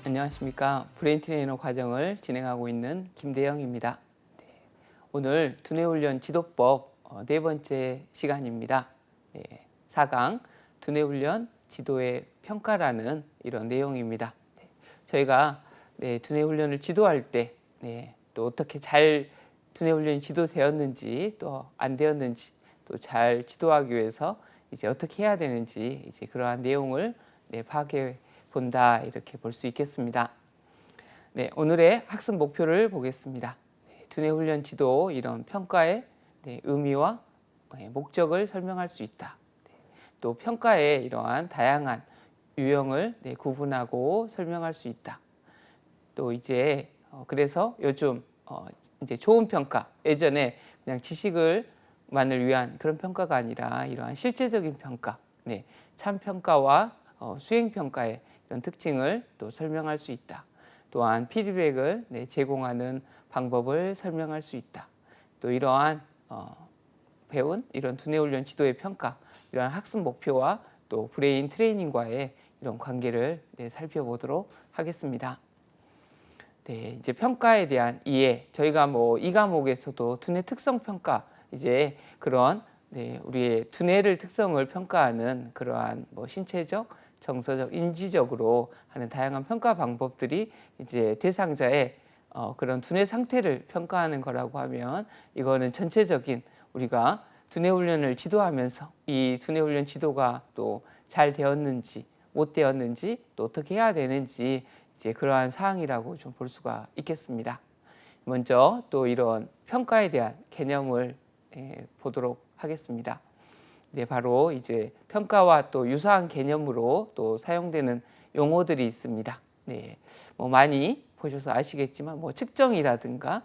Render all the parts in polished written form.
안녕하십니까. 브레인 트레이너 과정을 진행하고 있는 김대영입니다. 네, 오늘 두뇌훈련 지도법 네 번째 시간입니다. 네, 4강 두뇌훈련 지도의 평가라는 이런 내용입니다. 네, 저희가 두뇌훈련을 지도할 때 또 어떻게 잘 두뇌훈련이 지도되었는지 또 안 되었는지 또 잘 지도하기 위해서 이제 어떻게 해야 되는지 이제 그러한 내용을 파악해 본다 이렇게 볼 수 있겠습니다. 네, 오늘의 학습 목표를 보겠습니다. 두뇌훈련 지도 이런 평가의 의미와 목적을 설명할 수 있다. 또 평가의 이러한 다양한 유형을 구분하고 설명할 수 있다. 또 이제 그래서 요즘 이제 좋은 평가, 예전에 그냥 지식을만을 위한 그런 평가가 아니라 이러한 실제적인 평가, 참평가와 수행평가의 이런 특징을 또 설명할 수 있다. 또한 피드백을 제공하는 방법을 설명할 수 있다. 또 이러한 배운 이런 두뇌훈련 지도의 평가, 이러한 학습 목표와 또 브레인 트레이닝과의 이런 관계를 살펴보도록 하겠습니다. 이제 평가에 대한 이해, 저희가 이 과목에서도 두뇌 특성 평가, 이제 그런 우리의 두뇌를 특성을 평가하는 그러한 신체적, 정서적, 인지적으로 하는 다양한 평가 방법들이 이제 대상자의 그런 두뇌 상태를 평가하는 거라고 하면, 이거는 전체적인 우리가 두뇌 훈련을 지도하면서 이 두뇌 훈련 지도가 또 잘 되었는지 못 되었는지 또 어떻게 해야 되는지 이제 그러한 사항이라고 좀 볼 수가 있겠습니다. 먼저 또 이런 평가에 대한 개념을 보도록 하겠습니다. 바로 이제 평가와 또 유사한 개념으로 또 사용되는 용어들이 있습니다. 많이 보셔서 아시겠지만 측정이라든가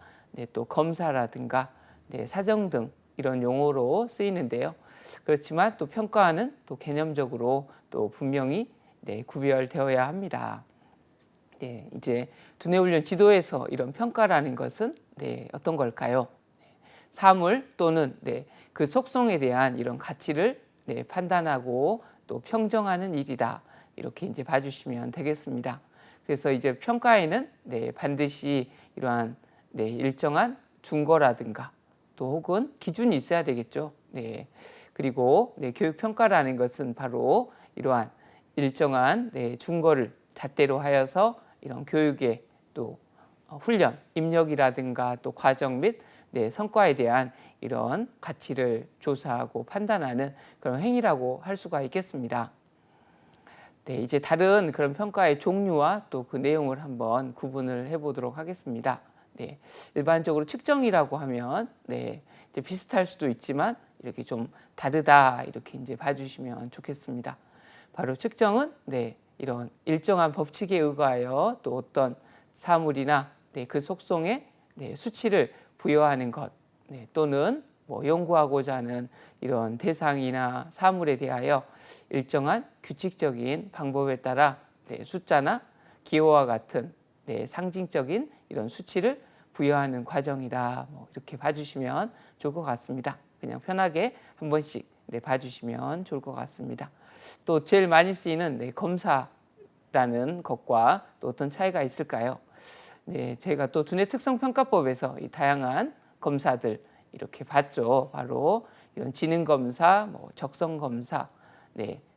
또 검사라든가 사정 등 이런 용어로 쓰이는데요. 그렇지만 또 평가는 또 개념적으로 또 분명히 구별되어야 합니다. 이제 두뇌훈련 지도에서 이런 평가라는 것은 어떤 걸까요? 사물 또는 그 속성에 대한 이런 가치를 판단하고 또 평정하는 일이다. 이렇게 이제 봐주시면 되겠습니다. 그래서 이제 평가에는 반드시 이러한 일정한 준거라든가 또 혹은 기준이 있어야 되겠죠. 그리고 교육 평가라는 것은 바로 이러한 일정한 준거를 잣대로 하여서 이런 교육의 또 훈련, 입력이라든가 또 과정 및 성과에 대한 이런 가치를 조사하고 판단하는 그런 행위라고 할 수가 있겠습니다. 이제 다른 그런 평가의 종류와 또 그 내용을 한번 구분을 해보도록 하겠습니다. 일반적으로 측정이라고 하면 이제 비슷할 수도 있지만 이렇게 좀 다르다 이렇게 이제 봐주시면 좋겠습니다. 바로 측정은 이런 일정한 법칙에 의거하여 또 어떤 사물이나 그 속성에 수치를 부여하는 것, 또는 연구하고자 하는 이런 대상이나 사물에 대하여 일정한 규칙적인 방법에 따라 숫자나 기호와 같은 상징적인 이런 수치를 부여하는 과정이다. 이렇게 봐주시면 좋을 것 같습니다. 그냥 편하게 한 번씩 봐주시면 좋을 것 같습니다. 또 제일 많이 쓰이는 검사라는 것과 또 어떤 차이가 있을까요? 저희가 또 두뇌 특성 평가법에서 이 다양한 검사들 이렇게 봤죠. 바로 이런 지능 검사, 적성 검사,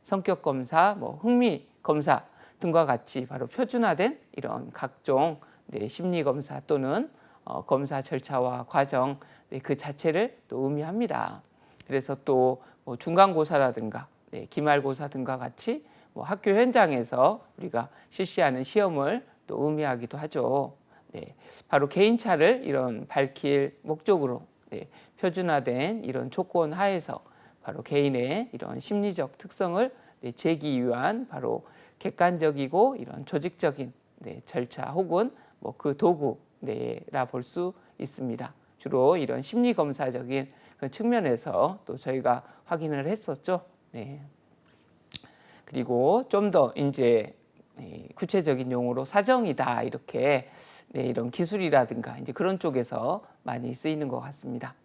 성격 검사, 흥미 검사 등과 같이 바로 표준화된 이런 각종 심리 검사 또는 검사 절차와 과정 그 자체를 또 의미합니다. 그래서 또 중간고사라든가 기말고사 등과 같이 학교 현장에서 우리가 실시하는 시험을 또 의미하기도 하죠. 바로 개인차를 이런 밝힐 목적으로 표준화된 이런 조건 하에서 바로 개인의 이런 심리적 특성을 재기 위한 바로 객관적이고 이런 조직적인 절차 혹은 그 도구라 볼 수 있습니다. 주로 이런 심리 검사적인 그 측면에서 또 저희가 확인을 했었죠. 그리고 좀 더 이제 구체적인 용어로 사정이다 이렇게 이런 기술이라든가 이제 그런 쪽에서 많이 쓰이는 것 같습니다.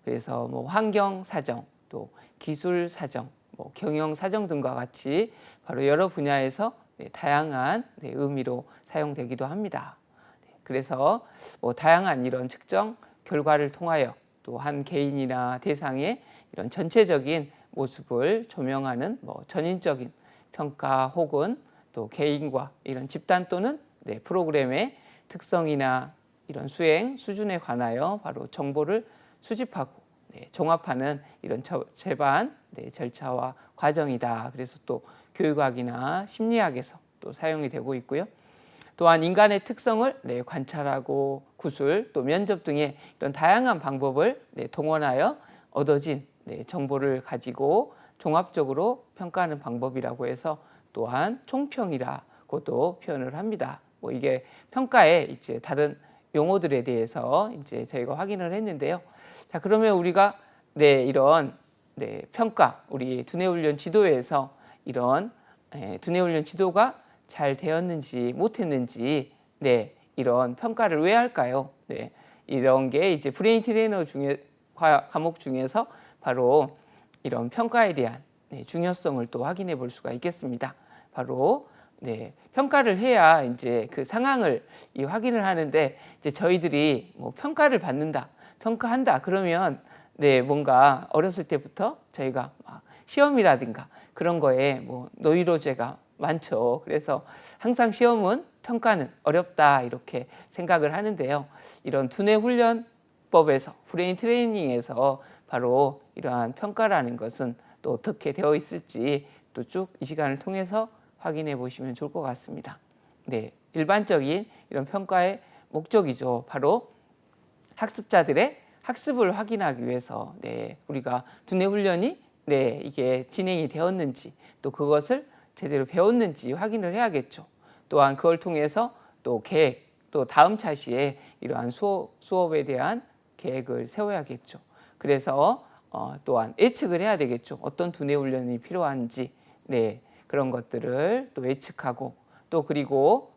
그래서 환경 사정, 또 기술 사정, 경영 사정 등과 같이 바로 여러 분야에서 다양한 의미로 사용되기도 합니다. 그래서 다양한 이런 측정 결과를 통하여 또 한 개인이나 대상의 이런 전체적인 모습을 조명하는 전인적인 평가 혹은 또 개인과 이런 집단 또는 프로그램의 특성이나 이런 수행 수준에 관하여 바로 정보를 수집하고 종합하는 이런 재반 절차와 과정이다. 그래서 또 교육학이나 심리학에서 또 사용이 되고 있고요. 또한 인간의 특성을 관찰하고 구술 또 면접 등의 이런 다양한 방법을 동원하여 얻어진 정보를 가지고 종합적으로 평가하는 방법이라고 해서 또한 총평이라고도 표현을 합니다. 이게 평가의 이제 다른 용어들에 대해서 이제 저희가 확인을 했는데요. 자, 그러면 우리가 이런 평가, 우리 두뇌훈련 지도에서 이런 두뇌훈련 지도가 잘 되었는지 못했는지 이런 평가를 왜 할까요? 이런 게 이제 브레인 트레이너 중에 과목 중에서 바로 이런 평가에 대한 중요성을 또 확인해 볼 수가 있겠습니다. 바로 평가를 해야 이제 그 상황을 확인을 하는데 이제 저희들이 평가를 받는다, 평가한다 그러면 뭔가 어렸을 때부터 저희가 시험이라든가 그런 거에 노이로제가 많죠. 그래서 항상 시험은 평가는 어렵다 이렇게 생각을 하는데요. 이런 두뇌 훈련법에서 브레인 트레이닝에서 바로 이러한 평가라는 것은 또 어떻게 되어 있을지 또 쭉 이 시간을 통해서 확인해 보시면 좋을 것 같습니다. 일반적인 이런 평가의 목적이죠. 바로 학습자들의 학습을 확인하기 위해서 우리가 두뇌 훈련이 이게 진행이 되었는지 또 그것을 제대로 배웠는지 확인을 해야겠죠. 또한 그걸 통해서 또 계획, 또 다음 차시에 이러한 수업에 대한 계획을 세워야겠죠. 그래서 또한 예측을 해야 되겠죠. 어떤 두뇌 훈련이 필요한지 그런 것들을 또 예측하고 또 그리고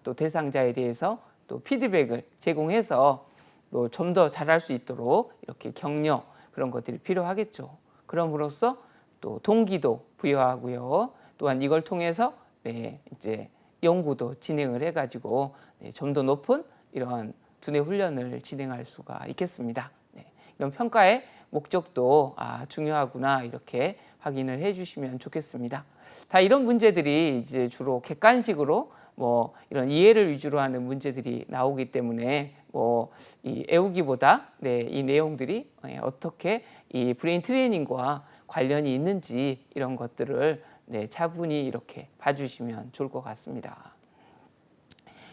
또 대상자에 대해서 또 피드백을 제공해서 또 좀 더 잘할 수 있도록 이렇게 격려 그런 것들이 필요하겠죠. 그럼으로써 또 동기도 부여하고요. 또한 이걸 통해서 이제 연구도 진행을 해가지고 좀 더 높은 이러한 두뇌 훈련을 진행할 수가 있겠습니다. 이런 평가의 목적도 중요하구나 이렇게 확인을 해주시면 좋겠습니다. 다 이런 문제들이 이제 주로 객관식으로 이런 이해를 위주로 하는 문제들이 나오기 때문에 이 애우기보다 이 내용들이 어떻게 이 브레인 트레이닝과 관련이 있는지 이런 것들을 차분히 이렇게 봐주시면 좋을 것 같습니다.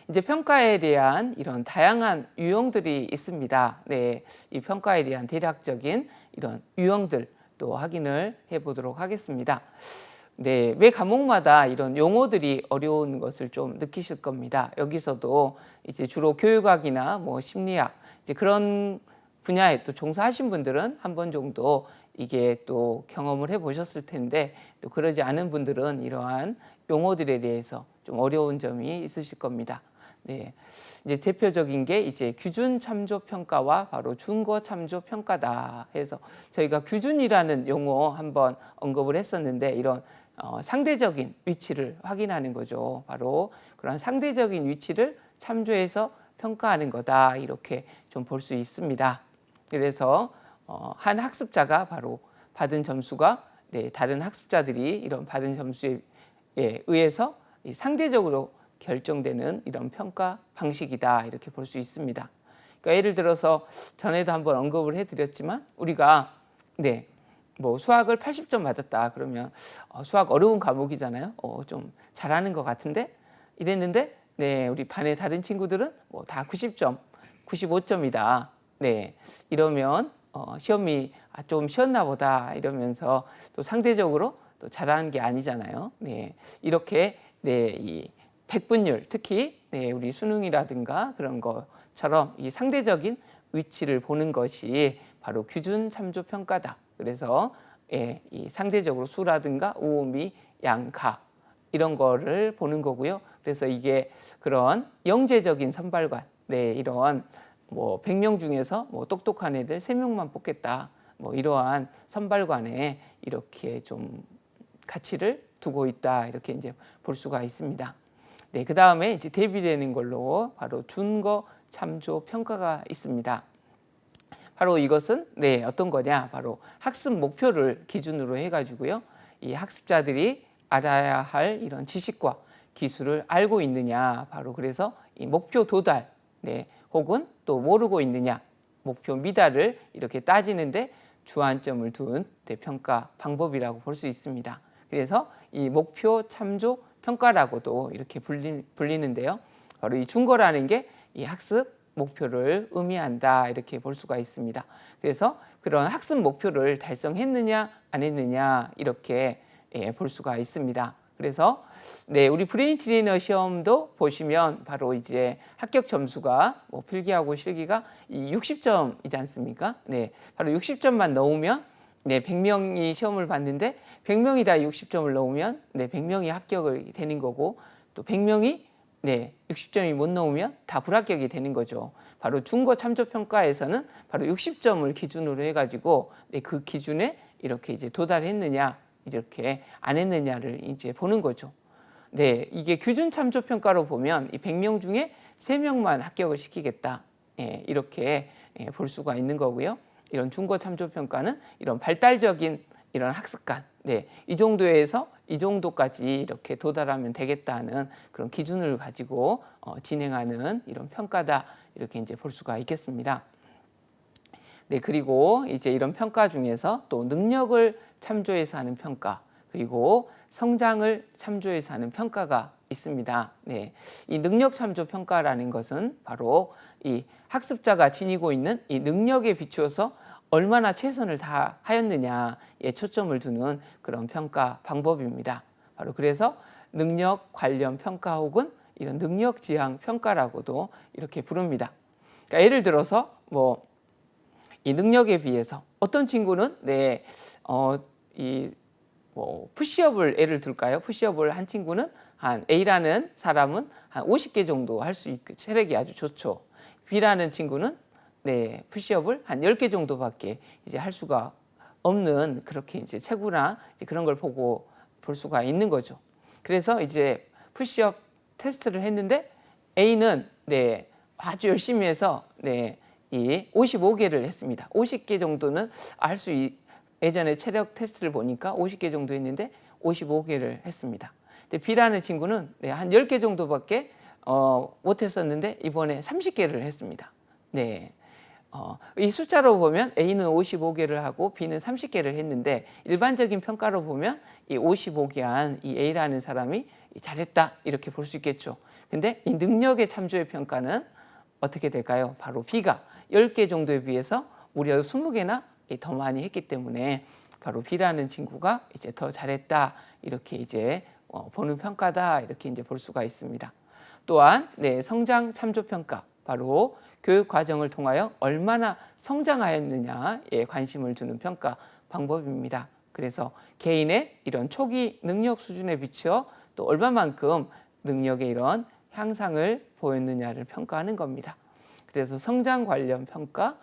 이제 평가에 대한 이런 다양한 유형들이 있습니다. 이 평가에 대한 대략적인 이런 유형들 또 확인을 해보도록 하겠습니다. 매 과목마다 이런 용어들이 어려운 것을 좀 느끼실 겁니다. 여기서도 이제 주로 교육학이나 심리학 이제 그런 분야에 또 종사하신 분들은 한 번 정도 이게 또 경험을 해보셨을 텐데 또 그러지 않은 분들은 이러한 용어들에 대해서 좀 어려운 점이 있으실 겁니다. 이제 대표적인 게 이제 규준 참조 평가와 바로 준거 참조 평가다 해서 저희가 규준이라는 용어 한번 언급을 했었는데 이런 상대적인 위치를 확인하는 거죠. 바로 그런 상대적인 위치를 참조해서 평가하는 거다 이렇게 좀 볼 수 있습니다. 그래서 한 학습자가 바로 받은 점수가 다른 학습자들이 이런 받은 점수에 의해서 상대적으로 결정되는 이런 평가 방식이다 이렇게 볼 수 있습니다. 그러니까 예를 들어서 전에도 한번 언급을 해드렸지만 우리가 수학을 80점 받았다 그러면 수학 어려운 과목이잖아요. 좀 잘하는 것 같은데 이랬는데 우리 반의 다른 친구들은 다 90점, 95점이다. 이러면 시험이 좀 쉬웠나 보다 이러면서 또 상대적으로 또 잘하는 게 아니잖아요. 이렇게 이 백분율 특히 우리 수능이라든가 그런 것처럼 이 상대적인 위치를 보는 것이 바로 규준 참조 평가다. 그래서 이 상대적으로 수라든가 우미, 양, 가 이런 거를 보는 거고요. 그래서 이게 그런 영재적인 선발관, 이런 100명 중에서 똑똑한 애들 3명만 뽑겠다. 이러한 선발관에 이렇게 좀 가치를 두고 있다 이렇게 이제 볼 수가 있습니다. 네, 그 다음에 이제 대비되는 걸로 바로 준거 참조 평가가 있습니다. 바로 이것은 어떤 거냐? 바로 학습 목표를 기준으로 해가지고요. 이 학습자들이 알아야 할 이런 지식과 기술을 알고 있느냐, 바로 그래서 이 목표 도달, 혹은 또 모르고 있느냐, 목표 미달을 이렇게 따지는데 주안점을 둔 평가 방법이라고 볼 수 있습니다. 그래서 이 목표 참조 평가라고도 이렇게 불리는데요. 바로 이 준거라는 게 이 학습 목표를 의미한다 이렇게 볼 수가 있습니다. 그래서 그런 학습 목표를 달성했느냐 안 했느냐 이렇게 볼 수가 있습니다. 그래서 우리 브레인 트레이너 시험도 보시면 바로 이제 합격 점수가 필기하고 실기가 이 60점이지 않습니까? 바로 60점만 넣으면 100명이 시험을 봤는데 100명이 다 60점을 넣으면 100명이 합격이 되는 거고, 또 100명이 60점이 못 넣으면 다 불합격이 되는 거죠. 바로 준거 참조 평가에서는 바로 60점을 기준으로 해가지고 그 기준에 이렇게 이제 도달했느냐, 이렇게 안 했느냐를 이제 보는 거죠. 이게 규준 참조 평가로 보면 이 100명 중에 3명만 합격을 시키겠다. 이렇게 볼 수가 있는 거고요. 이런 준거 참조 평가는 이런 발달적인 이런 학습관, 이 정도에서 이 정도까지 이렇게 도달하면 되겠다는 그런 기준을 가지고 진행하는 이런 평가다 이렇게 이제 볼 수가 있겠습니다. 그리고 이제 이런 평가 중에서 또 능력을 참조해서 하는 평가, 그리고 성장을 참조해서 하는 평가가 있습니다. 이 능력 참조 평가라는 것은 바로 이 학습자가 지니고 있는 이 능력에 비추어서 얼마나 최선을 다하였느냐에 초점을 두는 그런 평가 방법입니다. 바로 그래서 능력 관련 평가 혹은 이런 능력 지향 평가라고도 이렇게 부릅니다. 그러니까 예를 들어서 이 능력에 비해서 어떤 친구는 푸시업을 예를 들까요? 푸시업을 한 친구는 한 A라는 사람은 한 50개 정도 할 수 있고 체력이 아주 좋죠. B라는 친구는 푸시업을 한 10개 정도밖에 이제 할 수가 없는 그렇게 이제 체구나 이제 그런 걸 보고 볼 수가 있는 거죠. 그래서 이제 푸시업 테스트를 했는데 A는 아주 열심히 해서 이 55개를 했습니다. 50개 정도는 예전에 체력 테스트를 보니까 50개 정도 했는데 55개를 했습니다. 근데 B라는 친구는 한 10개 정도밖에 못 했었는데 이번에 30개를 했습니다. 이 숫자로 보면 A는 55개를 하고 B는 30개를 했는데 일반적인 평가로 보면 이 55개 한 이 A라는 사람이 잘했다 이렇게 볼 수 있겠죠. 근데 이 능력의 참조의 평가는 어떻게 될까요? 바로 B가 10개 정도에 비해서 무려 20개나 더 많이 했기 때문에 바로 B라는 친구가 이제 더 잘했다 이렇게 이제 보는 평가다 이렇게 이제 볼 수가 있습니다. 또한 성장 참조 평가, 바로 교육 과정을 통하여 얼마나 성장하였느냐에 관심을 두는 평가 방법입니다. 그래서 개인의 이런 초기 능력 수준에 비추어 또 얼마만큼 능력의 이런 향상을 보였느냐를 평가하는 겁니다. 그래서 성장 관련 평가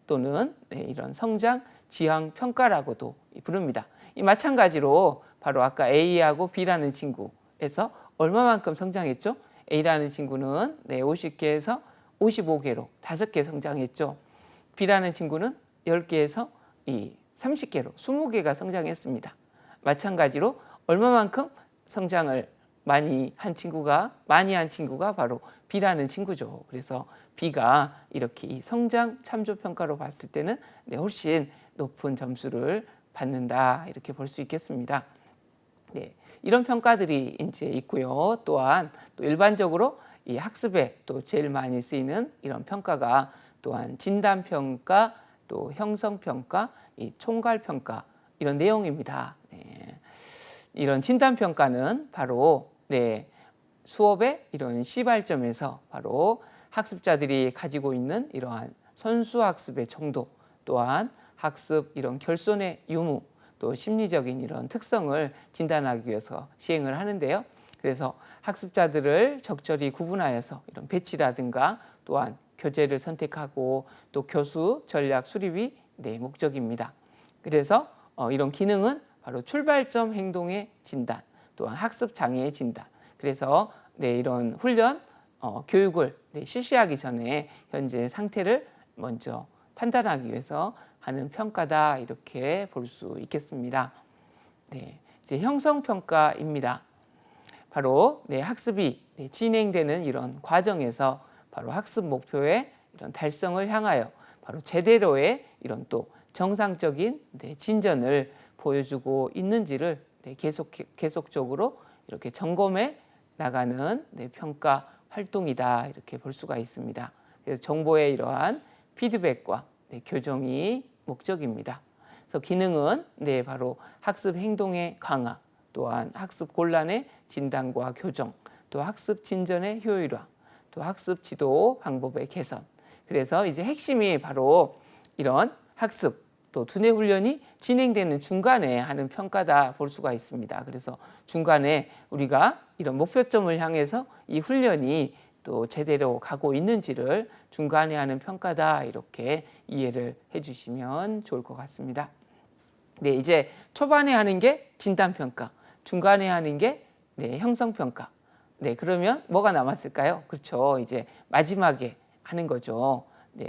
또는 이런 성장 지향 평가라고도 부릅니다. 이 마찬가지로 바로 아까 A하고 B라는 친구에서 얼마만큼 성장했죠? A라는 친구는 50개에서 55개로 5개 성장했죠. B라는 친구는 10개에서 30개로 20개가 성장했습니다. 마찬가지로 얼마만큼 성장을 많이 한 친구가 바로 B라는 친구죠. 그래서 B가 이렇게 이 성장 참조 평가로 봤을 때는 훨씬 높은 점수를 받는다 이렇게 볼 수 있겠습니다. 이런 평가들이 이제 있고요. 또한 또 일반적으로 이 학습에 또 제일 많이 쓰이는 이런 평가가 또한 진단 평가, 또 형성 평가, 이 총괄 평가 이런 내용입니다. 이런 진단 평가는 바로 수업의 이런 시발점에서 바로 학습자들이 가지고 있는 이러한 선수 학습의 정도, 또한 학습 이런 결손의 유무, 또 심리적인 이런 특성을 진단하기 위해서 시행을 하는데요. 그래서 학습자들을 적절히 구분하여서 이런 배치라든가 또한 교재를 선택하고 또 교수 전략 수립이 목적입니다. 그래서 이런 기능은 바로 출발점 행동의 진단, 또한 학습 장애 진단. 그래서 이런 훈련 교육을 실시하기 전에 현재 상태를 먼저 판단하기 위해서 하는 평가다 이렇게 볼 수 있겠습니다. 이제 형성평가입니다. 바로 학습이 진행되는 이런 과정에서 바로 학습 목표의 이런 달성을 향하여 바로 제대로의 이런 또 정상적인 진전을 보여주고 있는지를 계속적으로 이렇게 점검해 나가는 평가 활동이다 이렇게 볼 수가 있습니다. 그래서 정보의 이러한 피드백과 교정이 목적입니다. 그래서 기능은 바로 학습 행동의 강화, 또한 학습 곤란의 진단과 교정, 또 학습 진전의 효율화, 또 학습 지도 방법의 개선. 그래서 이제 핵심이 바로 이런 학습 또 두뇌 훈련이 진행되는 중간에 하는 평가다 볼 수가 있습니다. 그래서 중간에 우리가 이런 목표점을 향해서 이 훈련이 또 제대로 가고 있는지를 중간에 하는 평가다 이렇게 이해를 해주시면 좋을 것 같습니다. 이제 초반에 하는 게 진단평가, 중간에 하는 게 형성평가. 그러면 뭐가 남았을까요? 그렇죠. 이제 마지막에 하는 거죠.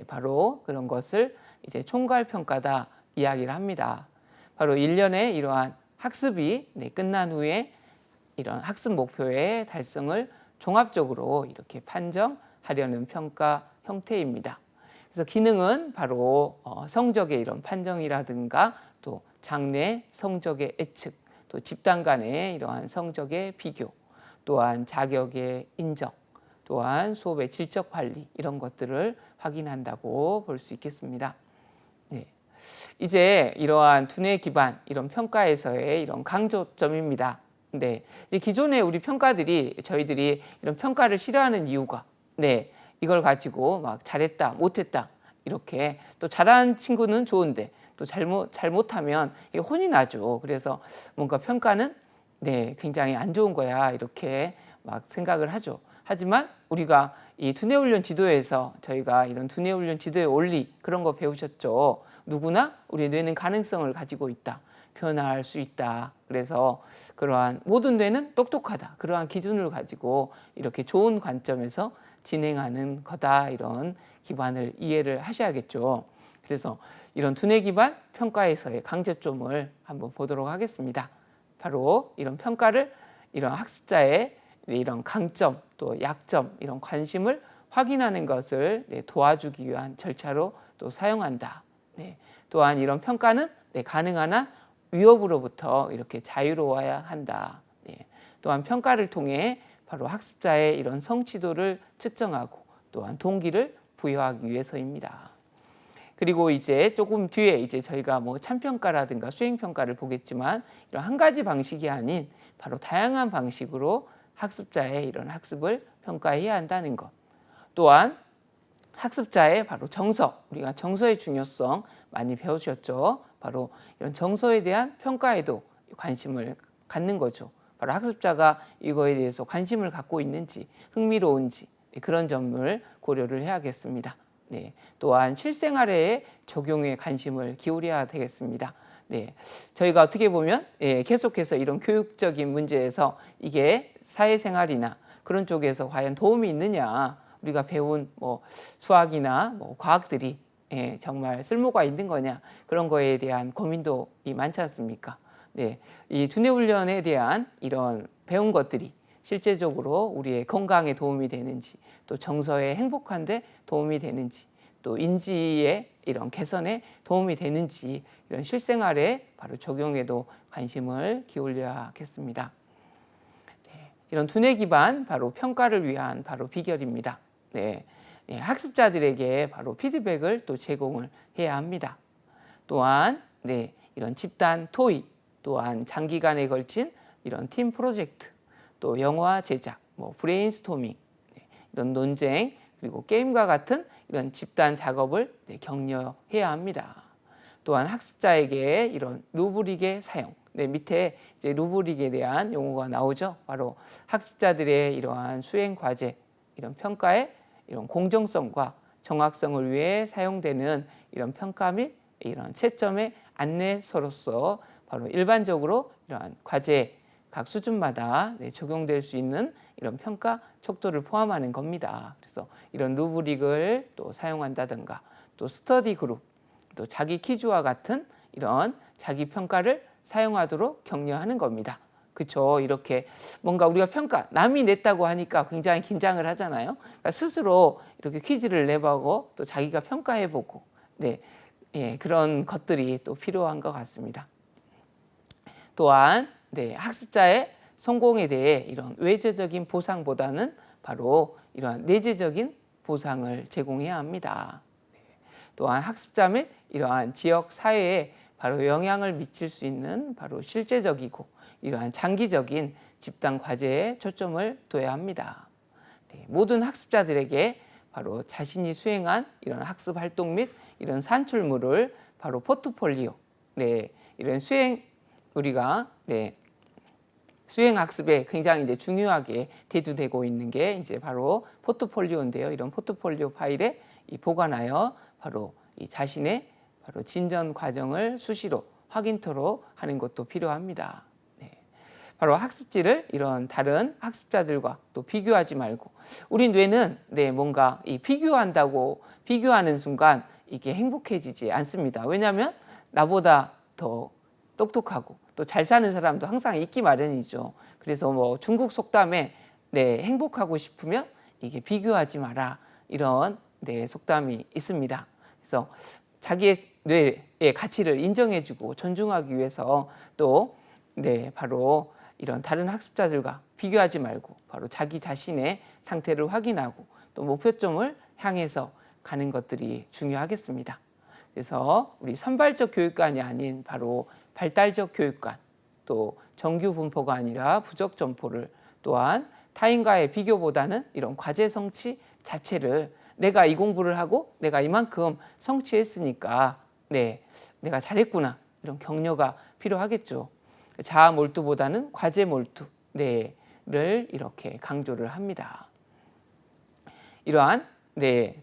바로 그런 것을 이제 총괄평가다 이야기를 합니다. 바로 1년의 이러한 학습이 끝난 후에 이런 학습 목표의 달성을 종합적으로 이렇게 판정하려는 평가 형태입니다. 그래서 기능은 바로 성적의 이런 판정이라든가 또 장래 성적의 예측, 또 집단 간의 이러한 성적의 비교, 또한 자격의 인정, 또한 수업의 질적 관리 이런 것들을 확인한다고 볼 수 있겠습니다. 이제 이러한 두뇌 기반 이런 평가에서의 이런 강조점입니다. 이제 기존의 우리 평가들이 저희들이 이런 평가를 싫어하는 이유가 이걸 가지고 막 잘했다, 못했다 이렇게 또 잘한 친구는 좋은데 또 잘못하면 이게 혼이 나죠. 그래서 뭔가 평가는 굉장히 안 좋은 거야 이렇게 막 생각을 하죠. 하지만 우리가 이 두뇌훈련 지도에서 저희가 이런 두뇌훈련 지도의 원리 그런 거 배우셨죠. 누구나 우리 뇌는 가능성을 가지고 있다. 변화할 수 있다. 그래서 그러한 모든 뇌는 똑똑하다. 그러한 기준을 가지고 이렇게 좋은 관점에서 진행하는 거다. 이런 기반을 이해를 하셔야겠죠. 그래서 이런 두뇌 기반 평가에서의 강조점을 한번 보도록 하겠습니다. 바로 이런 평가를 이런 학습자의 이런 강점 또 약점 이런 관심을 확인하는 것을 도와주기 위한 절차로 또 사용한다. 또한 이런 평가는 가능한 한 위협으로부터 이렇게 자유로워야 한다. 또한 평가를 통해 바로 학습자의 이런 성취도를 측정하고 또한 동기를 부여하기 위해서입니다. 그리고 이제 조금 뒤에 이제 저희가 뭐 참평가라든가 수행평가를 보겠지만 이런 한 가지 방식이 아닌 바로 다양한 방식으로 학습자의 이런 학습을 평가해야 한다는 것. 또한 학습자의 바로 정서, 우리가 정서의 중요성 많이 배우셨죠. 바로 이런 정서에 대한 평가에도 관심을 갖는 거죠. 바로 학습자가 이거에 대해서 관심을 갖고 있는지 흥미로운지 그런 점을 고려를 해야겠습니다. 또한 실생활에 적용에 관심을 기울여야 되겠습니다. 저희가 어떻게 보면 계속해서 이런 교육적인 문제에서 이게 사회생활이나 그런 쪽에서 과연 도움이 있느냐, 우리가 배운 뭐 수학이나 뭐 과학들이 정말 쓸모가 있는 거냐, 그런 거에 대한 고민도 많지 않습니까? 이 두뇌훈련에 대한 이런 배운 것들이 실제적으로 우리의 건강에 도움이 되는지, 또 정서에 행복한 데 도움이 되는지, 또 인지의 이런 개선에 도움이 되는지 이런 실생활에 바로 적용에도 관심을 기울여야겠습니다. 이런 두뇌 기반 바로 평가를 위한 바로 비결입니다. 학습자들에게 바로 피드백을 또 제공을 해야 합니다. 또한 이런 집단 토의, 또한 장기간에 걸친 이런 팀 프로젝트, 또 영화 제작, 뭐 브레인스토밍, 이런 논쟁, 그리고 게임과 같은 이런 집단 작업을 격려해야 합니다. 또한 학습자에게 이런 루브릭의 사용, 밑에 이제 루브릭에 대한 용어가 나오죠. 바로 학습자들의 이러한 수행 과제, 이런 평가의 이런 공정성과 정확성을 위해 사용되는 이런 평가 및 이런 채점의 안내서로서 바로 일반적으로 이러한 과제 각 수준마다 적용될 수 있는 이런 평가 척도를 포함하는 겁니다. 그래서 이런 루브릭을 또 사용한다든가 또 스터디 그룹, 또 자기 퀴즈와 같은 이런 자기 평가를 사용하도록 격려하는 겁니다. 그렇죠. 이렇게 뭔가 우리가 평가, 남이 냈다고 하니까 굉장히 긴장을 하잖아요. 그러니까 스스로 이렇게 퀴즈를 내보고 또 자기가 평가해보고, 그런 것들이 또 필요한 것 같습니다. 또한 학습자의 성공에 대해 이런 외재적인 보상보다는 바로 이러한 내재적인 보상을 제공해야 합니다. 또한 학습자 및 이러한 지역 사회에 바로 영향을 미칠 수 있는 바로 실제적이고 이러한 장기적인 집단 과제에 초점을 둬야 합니다. 모든 학습자들에게 바로 자신이 수행한 이런 학습 활동 및 이런 산출물을 바로 포트폴리오, 이런 수행 우리가 수행 학습에 굉장히 이제 중요하게 대두되고 있는 게 이제 바로 포트폴리오인데요. 이런 포트폴리오 파일에 보관하여 바로 이 자신의 바로 진전 과정을 수시로 확인토록 하는 것도 필요합니다. 바로 학습지를 이런 다른 학습자들과 또 비교하지 말고, 우리 뇌는 뭔가 이 비교한다고 비교하는 순간 이게 행복해지지 않습니다. 왜냐하면 나보다 더 똑똑하고 또 잘 사는 사람도 항상 있기 마련이죠. 그래서 뭐 중국 속담에 행복하고 싶으면 이게 비교하지 마라, 이런 속담이 있습니다. 그래서 자기의 뇌의 가치를 인정해주고 존중하기 위해서 또 바로 이런 다른 학습자들과 비교하지 말고 바로 자기 자신의 상태를 확인하고 또 목표점을 향해서 가는 것들이 중요하겠습니다. 그래서 우리 선발적 교육관이 아닌 바로 발달적 교육관, 또 정규 분포가 아니라 부적 점포를, 또한 타인과의 비교보다는 이런 과제 성취 자체를 내가 이 공부를 하고 내가 이만큼 성취했으니까 내가 잘했구나, 이런 격려가 필요하겠죠. 자아 몰두보다는 과제 몰두를 이렇게 강조를 합니다. 이러한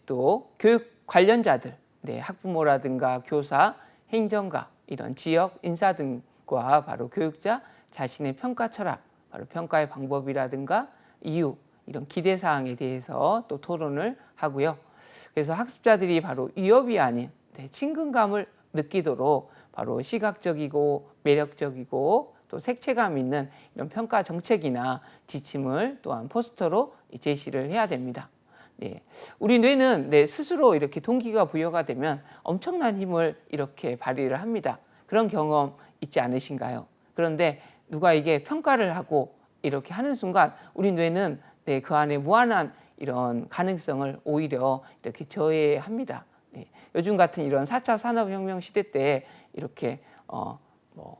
또 교육 관련자들, 학부모라든가 교사, 행정가, 이런 지역 인사 등과 바로 교육자 자신의 평가 철학, 바로 평가의 방법이라든가 이유, 이런 기대 사항에 대해서 또 토론을 하고요. 그래서 학습자들이 바로 위협이 아닌 친근감을 느끼도록 바로 시각적이고 매력적이고 또 색채감 있는 이런 평가 정책이나 지침을 또한 포스터로 제시를 해야 됩니다. 우리 뇌는 스스로 이렇게 동기가 부여가 되면 엄청난 힘을 이렇게 발휘를 합니다. 그런 경험 있지 않으신가요? 그런데 누가 이게 평가를 하고 이렇게 하는 순간 우리 뇌는 그 안에 무한한 이런 가능성을 오히려 이렇게 저해합니다. 요즘 같은 이런 4차 산업혁명 시대 때 이렇게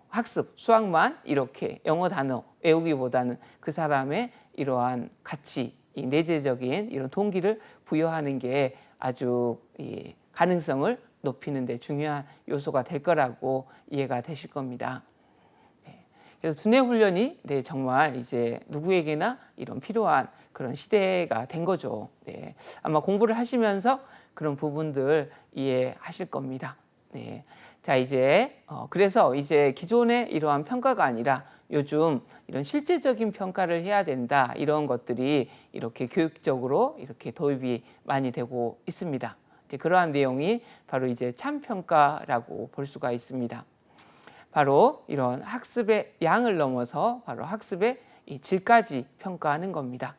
학습, 수학만 이렇게 영어 단어 외우기보다는 그 사람의 이러한 가치, 이 내재적인 이런 동기를 부여하는 게 아주 이 가능성을 높이는 데 중요한 요소가 될 거라고 이해가 되실 겁니다. 그래서 두뇌 훈련이 정말 이제 누구에게나 이런 필요한 그런 시대가 된 거죠. 아마 공부를 하시면서 그런 부분들 이해하실 겁니다. 자, 이제 그래서 이제 기존의 이러한 평가가 아니라 요즘 이런 실제적인 평가를 해야 된다, 이런 것들이 이렇게 교육적으로 이렇게 도입이 많이 되고 있습니다. 이제 그러한 내용이 바로 이제 참평가라고 볼 수가 있습니다. 바로 이런 학습의 양을 넘어서 바로 학습의 이 질까지 평가하는 겁니다.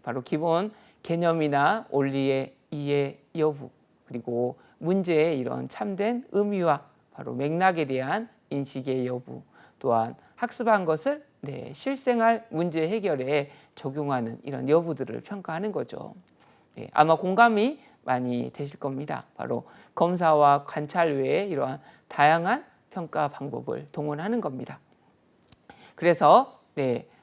바로 기본 개념이나 원리의 이해 여부, 그리고 문제의 이런 참된 의미와 바로 맥락에 대한 인식의 여부, 또한 학습한 것을 실생활 문제 해결에 적용하는 이런 여부들을 평가하는 거죠. 아마 공감이 많이 되실 겁니다. 바로 검사와 관찰 외에 이러한 다양한 평가 방법을 동원하는 겁니다. 그래서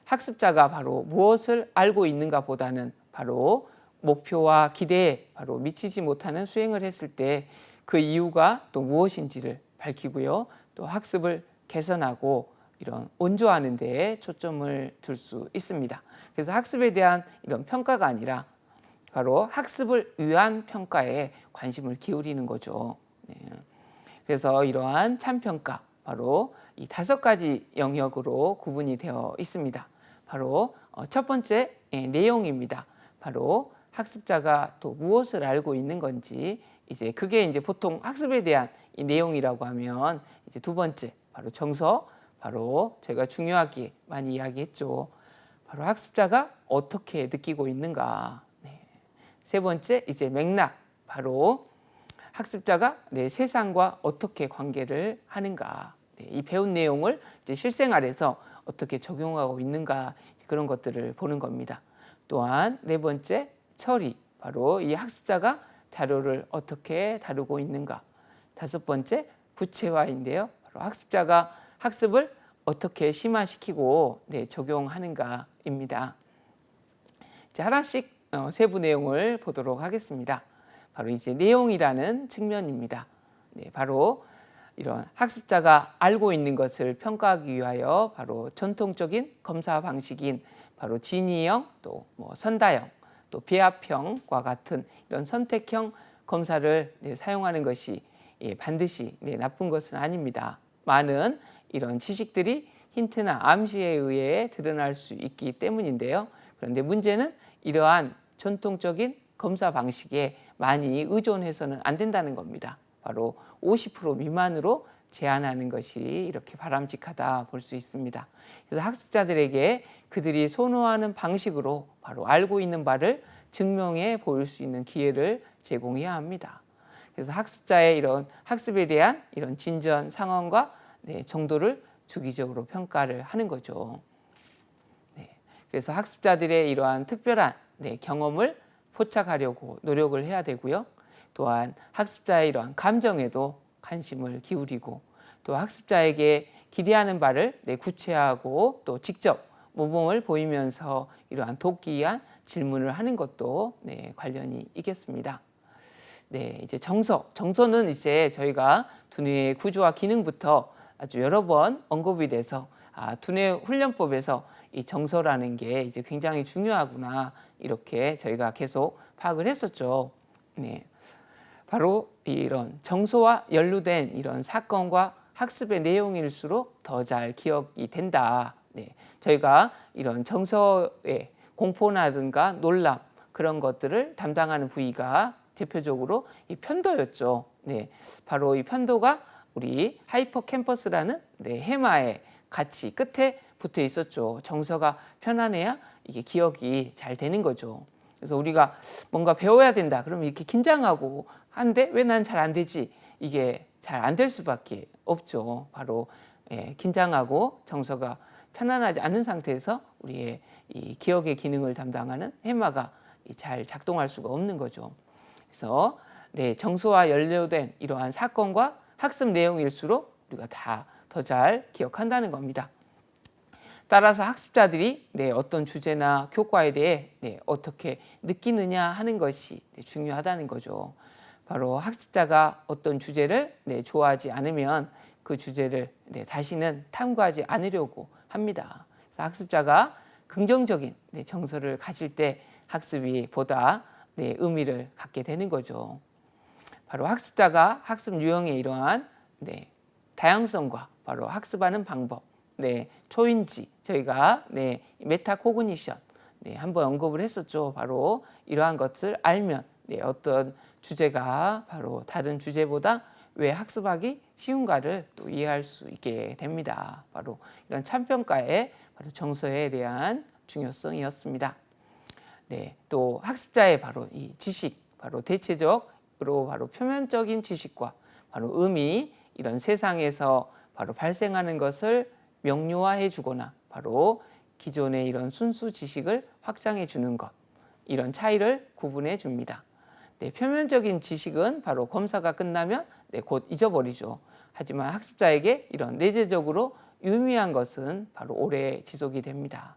학습자가 바로 무엇을 알고 있는가 보다는 바로 목표와 기대에 바로 미치지 못하는 수행을 했을 때 그 이유가 또 무엇인지를 밝히고요. 또 학습을 개선하고 이런 온조하는 데에 초점을 둘 수 있습니다. 그래서 학습에 대한 이런 평가가 아니라 바로 학습을 위한 평가에 관심을 기울이는 거죠. 그래서 이러한 참평가, 바로 이 5가지 영역으로 구분이 되어 있습니다. 바로 첫 번째 내용입니다. 바로 학습자가 또 무엇을 알고 있는 건지, 이제 그게 이제 보통 학습에 대한 이 내용이라고 하면, 이제 두 번째 바로 정서, 바로 저희가 중요하게 많이 이야기했죠. 바로 학습자가 어떻게 느끼고 있는가. 세 번째 이제 맥락, 바로 학습자가 세상과 어떻게 관계를 하는가, 이 배운 내용을 이제 실생활에서 어떻게 적용하고 있는가, 그런 것들을 보는 겁니다. 또한 네 번째 처리, 바로 이 학습자가 자료를 어떻게 다루고 있는가. 다섯 번째 구체화인데요. 바로 학습자가 학습을 어떻게 심화시키고 적용하는가입니다. 자, 하나씩 세부 내용을 보도록 하겠습니다. 바로 이제 내용이라는 측면입니다. 바로 이런 학습자가 알고 있는 것을 평가하기 위하여 바로 전통적인 검사 방식인 바로 진위형, 또 선다형, 또 배합형과 같은 이런 선택형 검사를 사용하는 것이 반드시 나쁜 것은 아닙니다. 많은 이런 지식들이 힌트나 암시에 의해 드러날 수 있기 때문인데요. 그런데 문제는 이러한 전통적인 검사 방식에 많이 의존해서는 안 된다는 겁니다. 바로 50% 미만으로 제한하는 것이 이렇게 바람직하다 볼 수 있습니다. 그래서 학습자들에게 그들이 선호하는 방식으로 바로 알고 있는 바를 증명해 보일 수 있는 기회를 제공해야 합니다. 그래서 학습자의 이런 학습에 대한 이런 진전 상황과 정도를 주기적으로 평가를 하는 거죠. 그래서 학습자들의 이러한 특별한 경험을 포착하려고 노력을 해야 되고요. 또한 학습자의 이러한 감정에도 관심을 기울이고, 또 학습자에게 기대하는 바를 구체화하고 또 직접 모범을 보이면서 이러한 돕기위한 질문을 하는 것도 관련이 있겠습니다. 이제 정서는 이제 저희가 두뇌의 구조와 기능부터 아주 여러 번 언급이 돼서 두뇌 훈련법에서 이 정서라는 게 이제 굉장히 중요하구나, 이렇게 저희가 계속 파악을 했었죠. 바로 이런 정서와 연루된 이런 사건과 학습의 내용일수록 더 잘 기억이 된다. 저희가 이런 정서의 공포라든가 놀람, 그런 것들을 담당하는 부위가 대표적으로 이 편도였죠. 바로 이 편도가 우리 하이포캠퍼스라는 해마에 같이 끝에 붙어 있었죠. 정서가 편안해야 이게 기억이 잘 되는 거죠. 그래서 우리가 뭔가 배워야 된다 그러면 이렇게 긴장하고 하는데 왜 난 잘 안 되지? 이게 잘 안 될 수밖에 없죠. 바로 긴장하고 정서가 편안하지 않은 상태에서 우리의 이 기억의 기능을 담당하는 해마가 잘 작동할 수가 없는 거죠. 그래서 정서와 연루된 이러한 사건과 학습 내용일수록 우리가 다 더 잘 기억한다는 겁니다. 따라서 학습자들이 어떤 주제나 교과에 대해 어떻게 느끼느냐 하는 것이 중요하다는 거죠. 바로 학습자가 어떤 주제를 좋아하지 않으면 그 주제를 다시는 탐구하지 않으려고 합니다. 그래서 학습자가 긍정적인 정서를 가질 때 학습이 보다 의미를 갖게 되는 거죠. 바로 학습자가 학습 유형의 이러한 다양성과 바로 학습하는 방법, 초인지, 저희가 메타코그니션 한번 언급을 했었죠. 바로 이러한 것을 알면 어떤 주제가 바로 다른 주제보다 왜 학습하기 쉬운가를 또 이해할 수 있게 됩니다. 바로 이런 참평가의 바로 정서에 대한 중요성이었습니다. 또 학습자의 바로 이 지식, 바로 대체적으로 바로 표면적인 지식과 바로 의미, 이런 세상에서 바로 발생하는 것을 명료화해 주거나 바로 기존의 이런 순수 지식을 확장해 주는 것, 이런 차이를 구분해 줍니다. 표면적인 지식은 바로 검사가 끝나면 곧 잊어버리죠. 하지만 학습자에게 이런 내재적으로 유의미한 것은 바로 오래 지속이 됩니다.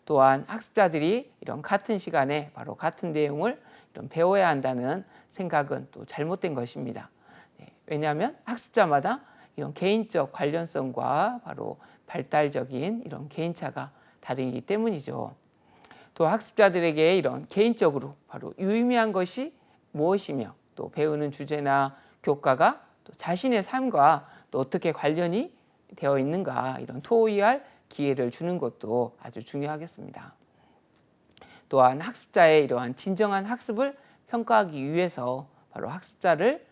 또한 학습자들이 이런 같은 시간에 바로 같은 내용을 이런 배워야 한다는 생각은 또 잘못된 것입니다. 왜냐하면 학습자마다 이런 개인적 관련성과 바로 발달적인 이런 개인차가 다르기 때문이죠. 또 학습자들에게 이런 개인적으로 바로 유의미한 것이 무엇이며, 또 배우는 주제나 교과가 또 자신의 삶과 또 어떻게 관련이 되어 있는가 이런 토의할 기회를 주는 것도 아주 중요하겠습니다. 또한 학습자의 이러한 진정한 학습을 평가하기 위해서 바로 학습자를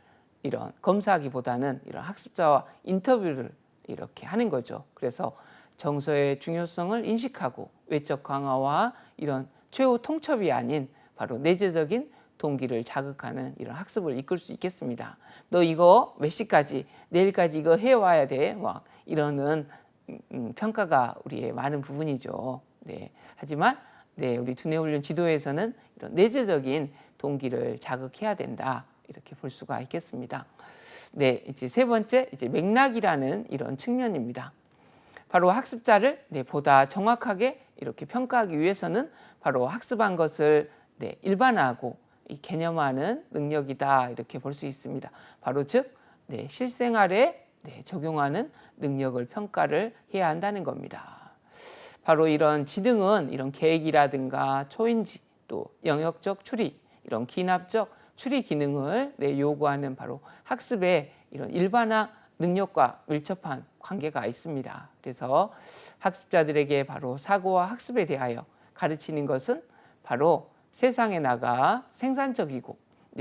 이런 검사하기보다는 이런 학습자와 인터뷰를 이렇게 하는 거죠. 그래서 정서의 중요성을 인식하고 외적 강화와 이런 최후 통첩이 아닌 바로 내재적인 동기를 자극하는 이런 학습을 이끌 수 있겠습니다. 너 이거 몇 시까지 내일까지 이거 해와야 돼. 막 이러는 평가가 우리의 많은 부분이죠. 네. 하지만 우리 두뇌훈련 지도에서는 이런 내재적인 동기를 자극해야 된다. 이렇게 볼 수가 있겠습니다. 네, 이제 세 번째 이제 맥락이라는 이런 측면입니다. 바로 학습자를 보다 정확하게 이렇게 평가하기 위해서는 바로 학습한 것을 일반화하고 개념화하는 능력이다 이렇게 볼 수 있습니다. 바로 즉 실생활에 적용하는 능력을 평가를 해야 한다는 겁니다. 바로 이런 지능은 이런 계획이라든가 초인지 또 영역적 추리 이런 기납적 추리 기능을 요구하는 바로 학습의 이런 일반화 능력과 밀접한 관계가 있습니다. 그래서 학습자들에게 바로 사고와 학습에 대하여 가르치는 것은 바로 세상에 나가 생산적이고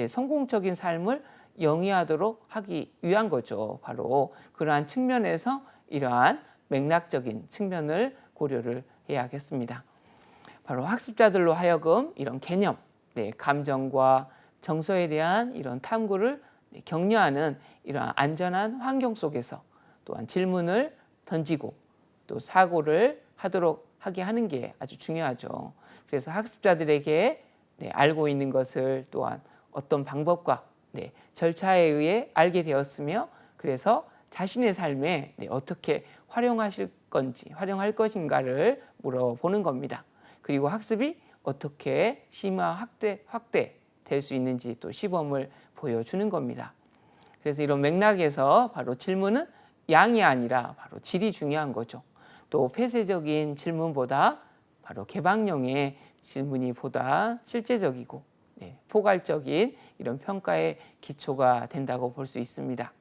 성공적인 삶을 영위하도록 하기 위한 거죠. 바로 그러한 측면에서 이러한 맥락적인 측면을 고려를 해야겠습니다. 바로 학습자들로 하여금 이런 개념, 감정과 정서에 대한 이런 탐구를 격려하는 이러한 안전한 환경 속에서 또한 질문을 던지고 또 사고를 하게 하는 게 아주 중요하죠. 그래서 학습자들에게 알고 있는 것을 또한 어떤 방법과 절차에 의해 알게 되었으며 그래서 자신의 삶에 어떻게 활용할 것인가를 물어보는 겁니다. 그리고 학습이 어떻게 심화 확대 될 수 있는지 또 시범을 보여주는 겁니다. 그래서 이런 맥락에서 바로 질문은 양이 아니라 바로 질이 중요한 거죠. 또 폐쇄적인 질문보다 바로 개방형의 질문이 보다 실제적이고 포괄적인 이런 평가의 기초가 된다고 볼 수 있습니다.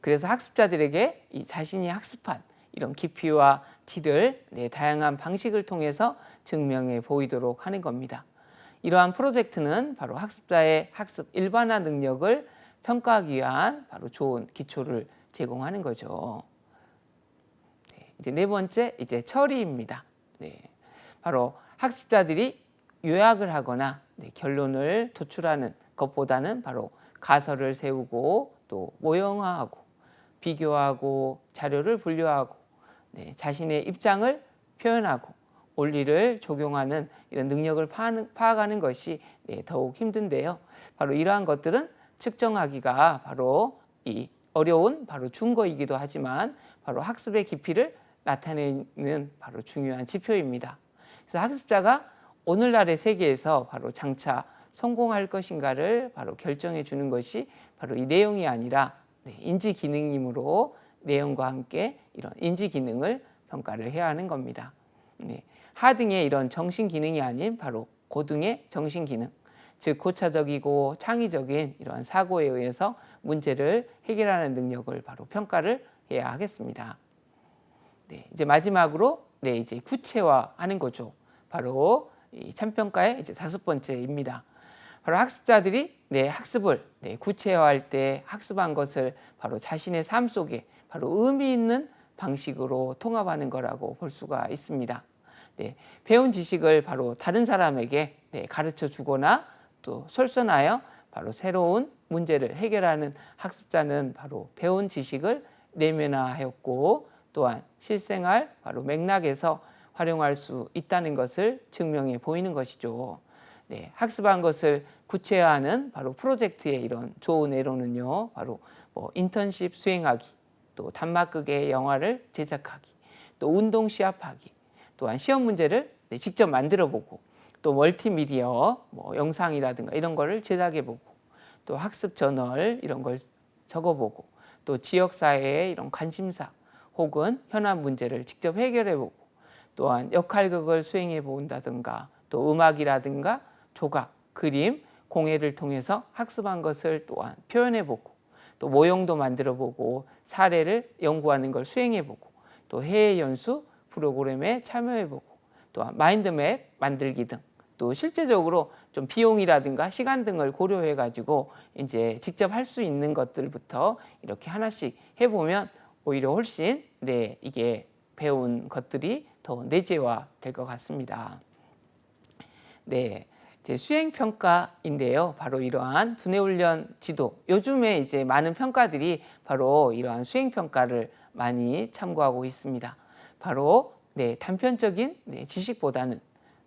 그래서 학습자들에게 이 자신이 학습한 이런 깊이와 질을 다양한 방식을 통해서 증명해 보이도록 하는 겁니다. 이러한 프로젝트는 바로 학습자의 학습 일반화 능력을 평가하기 위한 바로 좋은 기초를 제공하는 거죠. 이제 네 번째 처리입니다. 바로 학습자들이 요약을 하거나 결론을 도출하는 것보다는 바로 가설을 세우고 또 모형화하고 비교하고 자료를 분류하고 자신의 입장을 표현하고 원리를 적용하는 이런 능력을 파악하는 것이 더욱 힘든데요. 바로 이러한 것들은 측정하기가 바로 이 어려운 바로 준거이기도 하지만 바로 학습의 깊이를 나타내는 바로 중요한 지표입니다. 그래서 학습자가 오늘날의 세계에서 바로 장차 성공할 것인가를 바로 결정해 주는 것이 바로 이 내용이 아니라 인지 기능이므로 내용과 함께 이런 인지 기능을 평가를 해야 하는 겁니다. 하등의 이런 정신 기능이 아닌 바로 고등의 정신 기능, 즉 고차적이고 창의적인 이러한 사고에 의해서 문제를 해결하는 능력을 바로 평가를 해야 하겠습니다. 이제 마지막으로 이제 구체화하는 거죠. 바로 이 참평가의 이제 다섯 번째입니다. 바로 학습자들이 학습을 구체화할 때 학습한 것을 바로 자신의 삶 속에 바로 의미 있는 방식으로 통합하는 거라고 볼 수가 있습니다. 배운 지식을 바로 다른 사람에게 가르쳐 주거나 또 솔선하여 바로 새로운 문제를 해결하는 학습자는 바로 배운 지식을 내면화하였고 또한 실생활 바로 맥락에서 활용할 수 있다는 것을 증명해 보이는 것이죠. 학습한 것을 구체화하는 바로 프로젝트의 이런 좋은 예로는요. 바로 인턴십 수행하기, 또 단막극의 영화를 제작하기, 또 운동 시합하기, 또한 시험 문제를 직접 만들어 보고 또 멀티미디어 영상이라든가 이런 거를 제작해 보고 또 학습 저널 이런 걸 적어 보고 또 지역사회의 이런 관심사 혹은 현안 문제를 직접 해결해 보고 또한 역할극을 수행해 본다든가 또 음악이라든가 조각, 그림, 공예를 통해서 학습한 것을 또한 표현해 보고 또 모형도 만들어 보고 사례를 연구하는 걸 수행해 보고 또 해외 연수 프로그램에 참여해 보고 또 마인드맵 만들기 등 또 실제적으로 좀 비용이라든가 시간 등을 고려해 가지고 이제 직접 할 수 있는 것들부터 이렇게 하나씩 해보면 오히려 훨씬 이게 배운 것들이 더 내재화 될 것 같습니다. 이제 수행 평가인데요. 바로 이러한 두뇌 훈련 지도. 요즘에 이제 많은 평가들이 바로 이러한 수행 평가를 많이 참고하고 있습니다. 바로 단편적인 지식보다는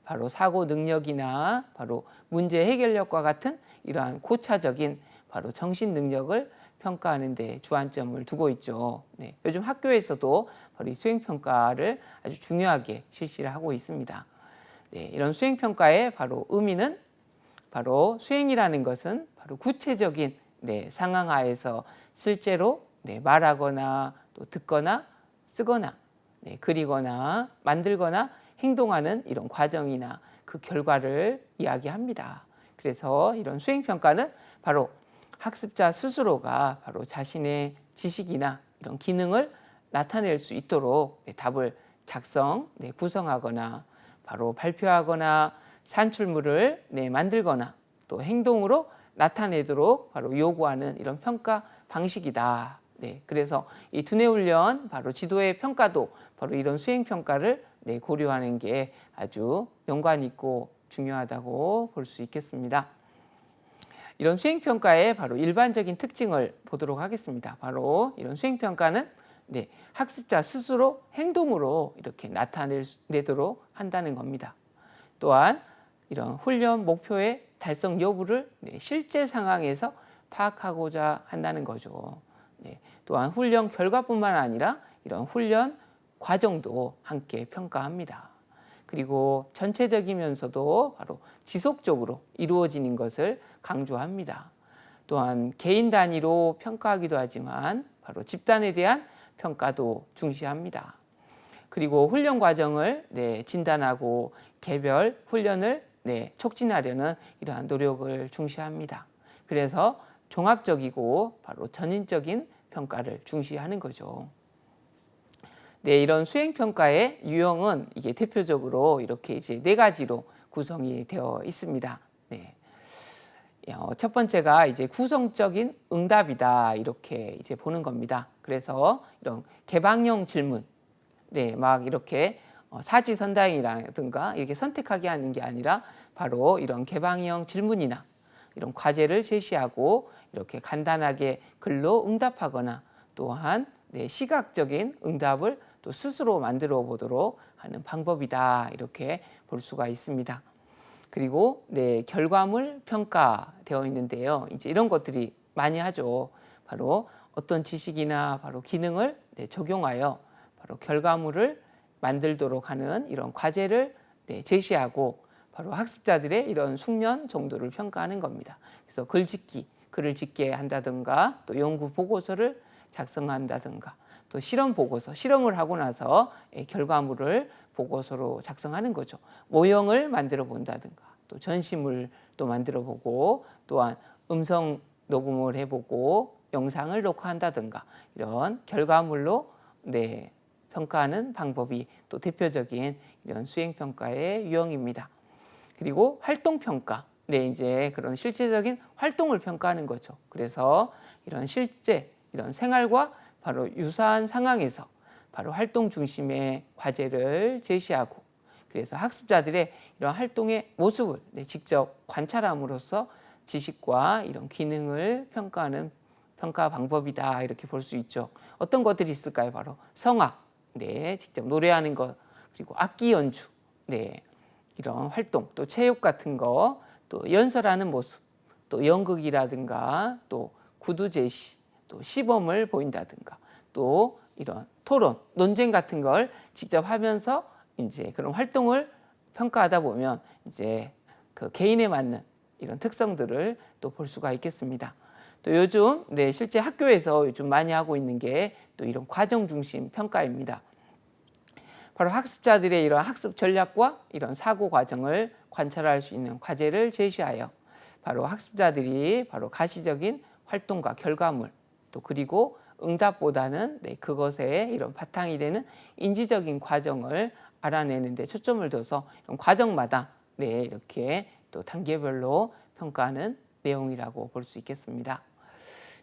바로 사고 능력이나 바로 문제 해결력과 같은 이러한 고차적인 바로 정신 능력을 평가하는 데 주안점을 두고 있죠. 요즘 학교에서도 바로 이 수행 평가를 아주 중요하게 실시를 하고 있습니다. 이런 수행 평가의 바로 의미는 바로 수행이라는 것은 바로 구체적인 상황 하에서 실제로 말하거나 또 듣거나 쓰거나 그리거나 만들거나 행동하는 이런 과정이나 그 결과를 이야기합니다. 그래서 이런 수행 평가는 바로 학습자 스스로가 바로 자신의 지식이나 이런 기능을 나타낼 수 있도록 답을 구성하거나 바로 발표하거나 산출물을 만들거나 또 행동으로 나타내도록 바로 요구하는 이런 평가 방식이다. 그래서 이 두뇌 훈련 바로 지도의 평가도 바로 이런 수행 평가를 고려하는 게 아주 연관 있고 중요하다고 볼 수 있겠습니다. 이런 수행 평가의 바로 일반적인 특징을 보도록 하겠습니다. 바로 이런 수행 평가는 학습자 스스로 행동으로 이렇게 나타내도록 한다는 겁니다. 또한 이런 훈련 목표의 달성 여부를 실제 상황에서 파악하고자 한다는 거죠. 또한 훈련 결과뿐만 아니라 이런 훈련 과정도 함께 평가합니다. 그리고 전체적이면서도 바로 지속적으로 이루어지는 것을 강조합니다. 또한 개인 단위로 평가하기도 하지만 바로 집단에 대한 평가도 중시합니다. 그리고 훈련 과정을 진단하고 개별 훈련을 촉진하려는 이러한 노력을 중시합니다. 그래서 종합적이고 바로 전인적인 평가를 중시하는 거죠. 이런 수행 평가의 유형은 이게 대표적으로 이렇게 이제 4가지로 구성이 되어 있습니다. 첫 번째가 이제 구성적인 응답이다 이렇게 이제 보는 겁니다. 그래서 이런 개방형 질문, 막 이렇게 사지선다형이라든가 이렇게 선택하게 하는 게 아니라 바로 이런 개방형 질문이나 이런 과제를 제시하고 이렇게 간단하게 글로 응답하거나 또한 시각적인 응답을 또 스스로 만들어 보도록 하는 방법이다 이렇게 볼 수가 있습니다. 그리고 결과물 평가되어 있는데요. 이제 이런 것들이 많이 하죠. 바로 어떤 지식이나 바로 기능을 적용하여 바로 결과물을 만들도록 하는 이런 과제를 제시하고 바로 학습자들의 이런 숙련 정도를 평가하는 겁니다. 그래서 글을 짓게 한다든가 또 연구 보고서를 작성한다든가 또 실험 보고서, 실험을 하고 나서 결과물을 보고서로 작성하는 거죠. 모형을 만들어 본다든가 또 전시물도 만들어 보고 또한 음성 녹음을 해보고 영상을 녹화한다든가 이런 결과물로 평가하는 방법이 또 대표적인 이런 수행 평가의 유형입니다. 그리고 활동 평가, 이제 그런 실제적인 활동을 평가하는 거죠. 그래서 이런 실제 이런 생활과 바로 유사한 상황에서 바로 활동 중심의 과제를 제시하고 그래서 학습자들의 이런 활동의 모습을 직접 관찰함으로써 지식과 이런 기능을 평가하는 평가 방법이다 이렇게 볼 수 있죠. 어떤 것들이 있을까요? 바로 성악, 직접 노래하는 것, 그리고 악기 연주, 이런 활동, 또 체육 같은 거, 또 연설하는 모습, 또 연극이라든가, 또 구두 제시, 또 시범을 보인다든가, 또 이런 토론, 논쟁 같은 걸 직접 하면서 이제 그런 활동을 평가하다 보면 이제 그 개인에 맞는 이런 특성들을 또 볼 수가 있겠습니다. 또 요즘 실제 학교에서 요즘 많이 하고 있는 게 또 이런 과정 중심 평가입니다. 바로 학습자들의 이런 학습 전략과 이런 사고 과정을 관찰할 수 있는 과제를 제시하여 바로 학습자들이 바로 가시적인 활동과 결과물, 또 그리고 응답보다는 그것에 이런 바탕이 되는 인지적인 과정을 알아내는 데 초점을 둬서 이런 과정마다 이렇게 또 단계별로 평가하는 내용이라고 볼 수 있겠습니다.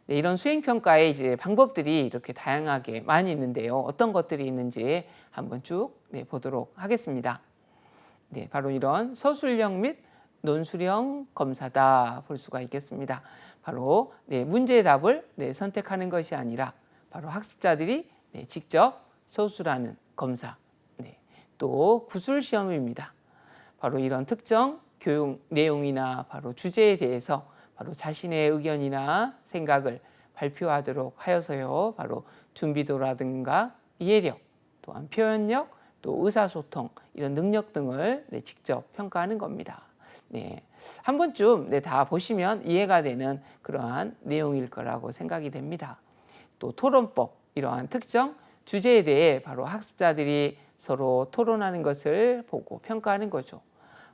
이런 수행평가의 이제 방법들이 이렇게 다양하게 많이 있는데요. 어떤 것들이 있는지 한번 쭉 보도록 하겠습니다. 바로 이런 서술형 및 논술형 검사다 볼 수가 있겠습니다. 바로 문제의 답을 선택하는 것이 아니라 바로 학습자들이 직접 서술하는 검사. 또 구술시험입니다. 바로 이런 특정 교육 내용이나 바로 주제에 대해서 바로 자신의 의견이나 생각을 발표하도록 하여서요. 바로 준비도라든가 이해력, 또한 표현력, 또 의사소통 이런 능력 등을 직접 평가하는 겁니다. 한 번쯤 다 보시면 이해가 되는 그러한 내용일 거라고 생각이 됩니다. 또 토론법, 이러한 특정 주제에 대해 바로 학습자들이 서로 토론하는 것을 보고 평가하는 거죠.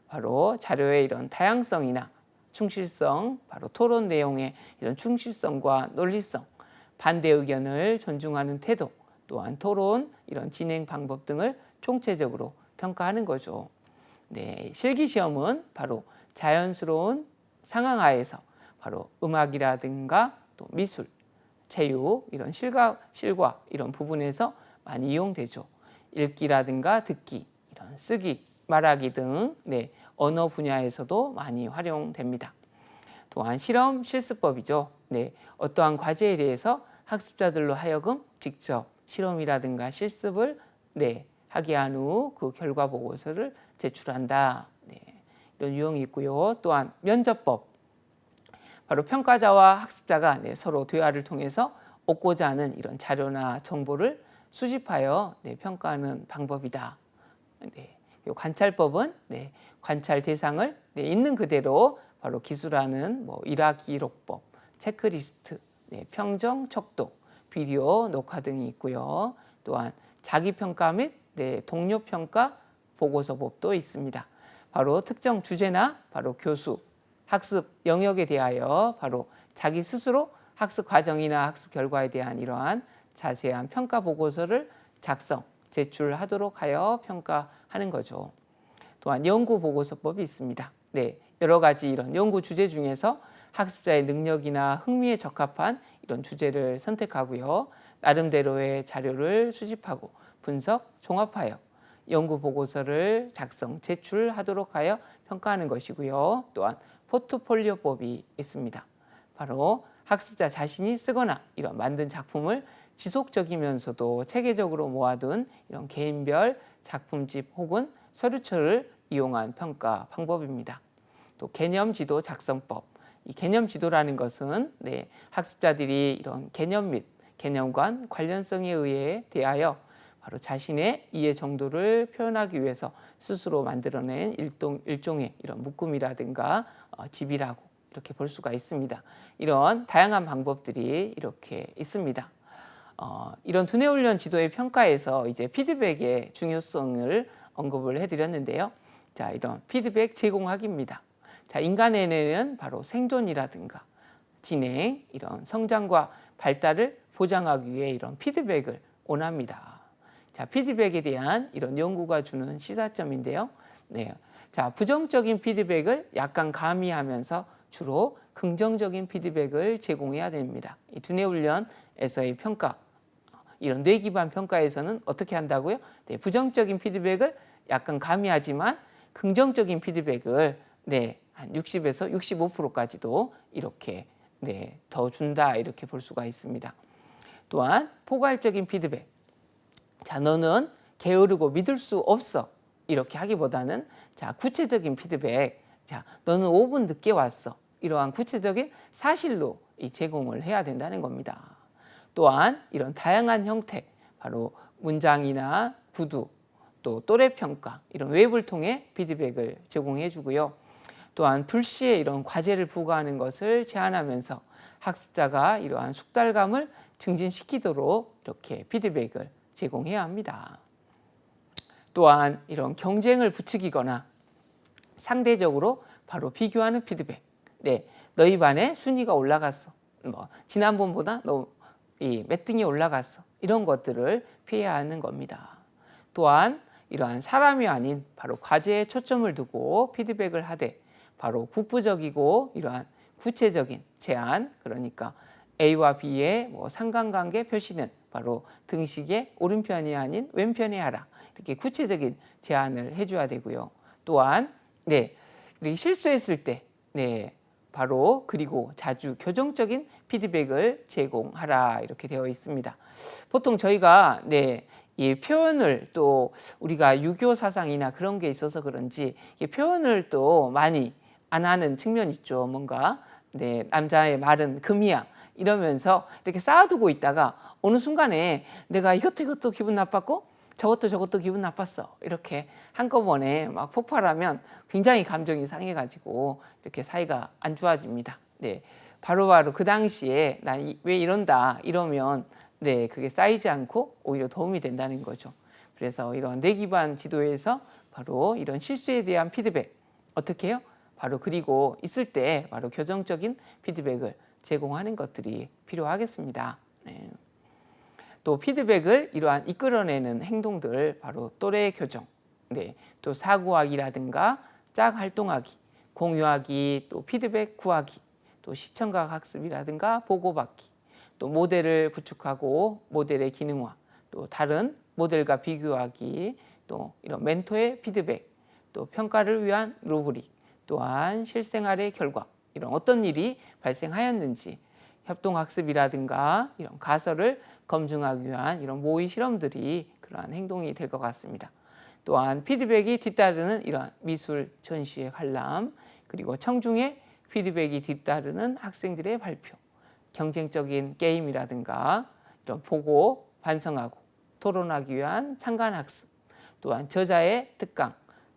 바로 자료의 이런 다양성이나 충실성, 바로 토론 내용의 이런 충실성과 논리성, 반대 의견을 존중하는 태도, 또한 토론 이런 진행 방법 등을 총체적으로 평가하는 거죠. 실기시험은 바로 자연스러운 상황 하에서 바로 음악이라든가 또 미술, 체육 이런 실과 이런 부분에서 많이 이용되죠. 읽기라든가 듣기, 이런 쓰기, 말하기 등 언어 분야에서도 많이 활용됩니다. 또한 실험 실습법이죠. 어떠한 과제에 대해서 학습자들로 하여금 직접 실험이라든가 실습을 하게 한 후 그 결과 보고서를 제출한다. 이런 유형이 있고요. 또한 면접법, 바로 평가자와 학습자가 서로 대화를 통해서 얻고자 하는 이런 자료나 정보를 수집하여 평가하는 방법이다. 관찰법은 관찰 대상을 있는 그대로 바로 기술하는 일화기록법, 체크리스트, 평정, 척도, 비디오, 녹화 등이 있고요. 또한 자기평가 및 동료평가 보고서법도 있습니다. 바로 특정 주제나 바로 교수, 학습 영역에 대하여 바로 자기 스스로 학습 과정이나 학습 결과에 대한 이러한 자세한 평가 보고서를 작성, 제출하도록 하여 평가하는 거죠. 또한 연구 보고서법이 있습니다. 여러 가지 이런 연구 주제 중에서 학습자의 능력이나 흥미에 적합한 이런 주제를 선택하고요. 나름대로의 자료를 수집하고 분석, 종합하여 연구 보고서를 작성, 제출하도록 하여 평가하는 것이고요. 또한 포트폴리오법이 있습니다. 바로 학습자 자신이 쓰거나 이런 만든 작품을 지속적이면서도 체계적으로 모아둔 이런 개인별 작품집 혹은 서류처를 이용한 평가 방법입니다. 또 개념지도 작성법. 이 개념지도라는 것은 학습자들이 이런 개념 및 개념관 관련성에 의해 대하여 바로 자신의 이해 정도를 표현하기 위해서 스스로 만들어낸 일종의 이런 묶음이라든가 집이라고 이렇게 볼 수가 있습니다. 이런 다양한 방법들이 이렇게 있습니다. 이런 두뇌훈련 지도의 평가에서 이제 피드백의 중요성을 언급을 해드렸는데요. 자, 이런 피드백 제공하기입니다. 자, 인간에는 바로 생존이라든가 진행, 이런 성장과 발달을 보장하기 위해 이런 피드백을 원합니다. 자, 피드백에 대한 이런 연구가 주는 시사점인데요. 자, 부정적인 피드백을 약간 가미하면서 주로 긍정적인 피드백을 제공해야 됩니다. 이 두뇌훈련에서의 평가, 이런 뇌 기반 평가에서는 어떻게 한다고요? 부정적인 피드백을 약간 가미하지만 긍정적인 피드백을 한 60에서 65%까지도 이렇게 더 준다 이렇게 볼 수가 있습니다. 또한 포괄적인 피드백. 자, 너는 게으르고 믿을 수 없어. 이렇게 하기보다는 자, 구체적인 피드백. 자, 너는 5분 늦게 왔어. 이러한 구체적인 사실로 제공을 해야 된다는 겁니다. 또한 이런 다양한 형태, 바로 문장이나 구두, 또 또래평가, 이런 웹을 통해 피드백을 제공해 주고요. 또한 불시에 이런 과제를 부과하는 것을 제한하면서 학습자가 이러한 숙달감을 증진시키도록 이렇게 피드백을 제공해야 합니다. 또한 이런 경쟁을 부추기거나 상대적으로 바로 비교하는 피드백. 너희 반에 순위가 올라갔어. 지난번보다 너 이 매등이 올라갔어. 이런 것들을 피해야 하는 겁니다. 또한 이러한 사람이 아닌 바로 과제에 초점을 두고 피드백을 하되 바로 국부적이고 이러한 구체적인 제안, 그러니까 A와 B의 뭐 상관관계 표시는 바로 등식의 오른편이 아닌 왼편에 하라. 이렇게 구체적인 제안을 해줘야 되고요. 또한 우리 실수했을 때 바로 그리고 자주 교정적인 피드백을 제공하라 이렇게 되어 있습니다. 보통 저희가 이 표현을 또 우리가 유교 사상이나 그런 게 있어서 그런지 이 표현을 또 많이 안 하는 측면이 있죠. 뭔가 남자의 말은 금이야 이러면서 이렇게 쌓아두고 있다가 어느 순간에 내가 이것도 기분 나빴고 저것도 기분 나빴어 이렇게 한꺼번에 막 폭발하면 굉장히 감정이 상해가지고 이렇게 사이가 안 좋아집니다. 바로바로 그 당시에 난 왜 이런다 이러면 그게 쌓이지 않고 오히려 도움이 된다는 거죠. 그래서 이런 뇌 기반 지도에서 바로 이런 실수에 대한 피드백 어떻게 해요? 바로 그리고 있을 때 바로 교정적인 피드백을 제공하는 것들이 필요하겠습니다. 또 피드백을 이러한 이끌어내는 행동들 바로 또래 교정, 또 사고하기라든가 짝 활동하기, 공유하기, 또 피드백 구하기, 또 시청각 학습이라든가 보고받기, 또 모델을 구축하고 모델의 기능화, 또 다른 모델과 비교하기, 또 이런 멘토의 피드백, 또 평가를 위한 루브릭, 또한 실생활의 결과, 이런 어떤 일이 발생하였는지 협동학습이라든가 이런 가설을 검증하기 위한 이런 모의 실험들이 그러한 행동이 될 것 같습니다. 또한 피드백이 뒤따르는 이런 미술 전시의 관람, 그리고 청중의 피드백이 뒤따르는 학생들의 발표, 경쟁적인 게임이라든가 이런 보고 반성하고 토론하기 위한 참관학습, 또한 저자의 특강,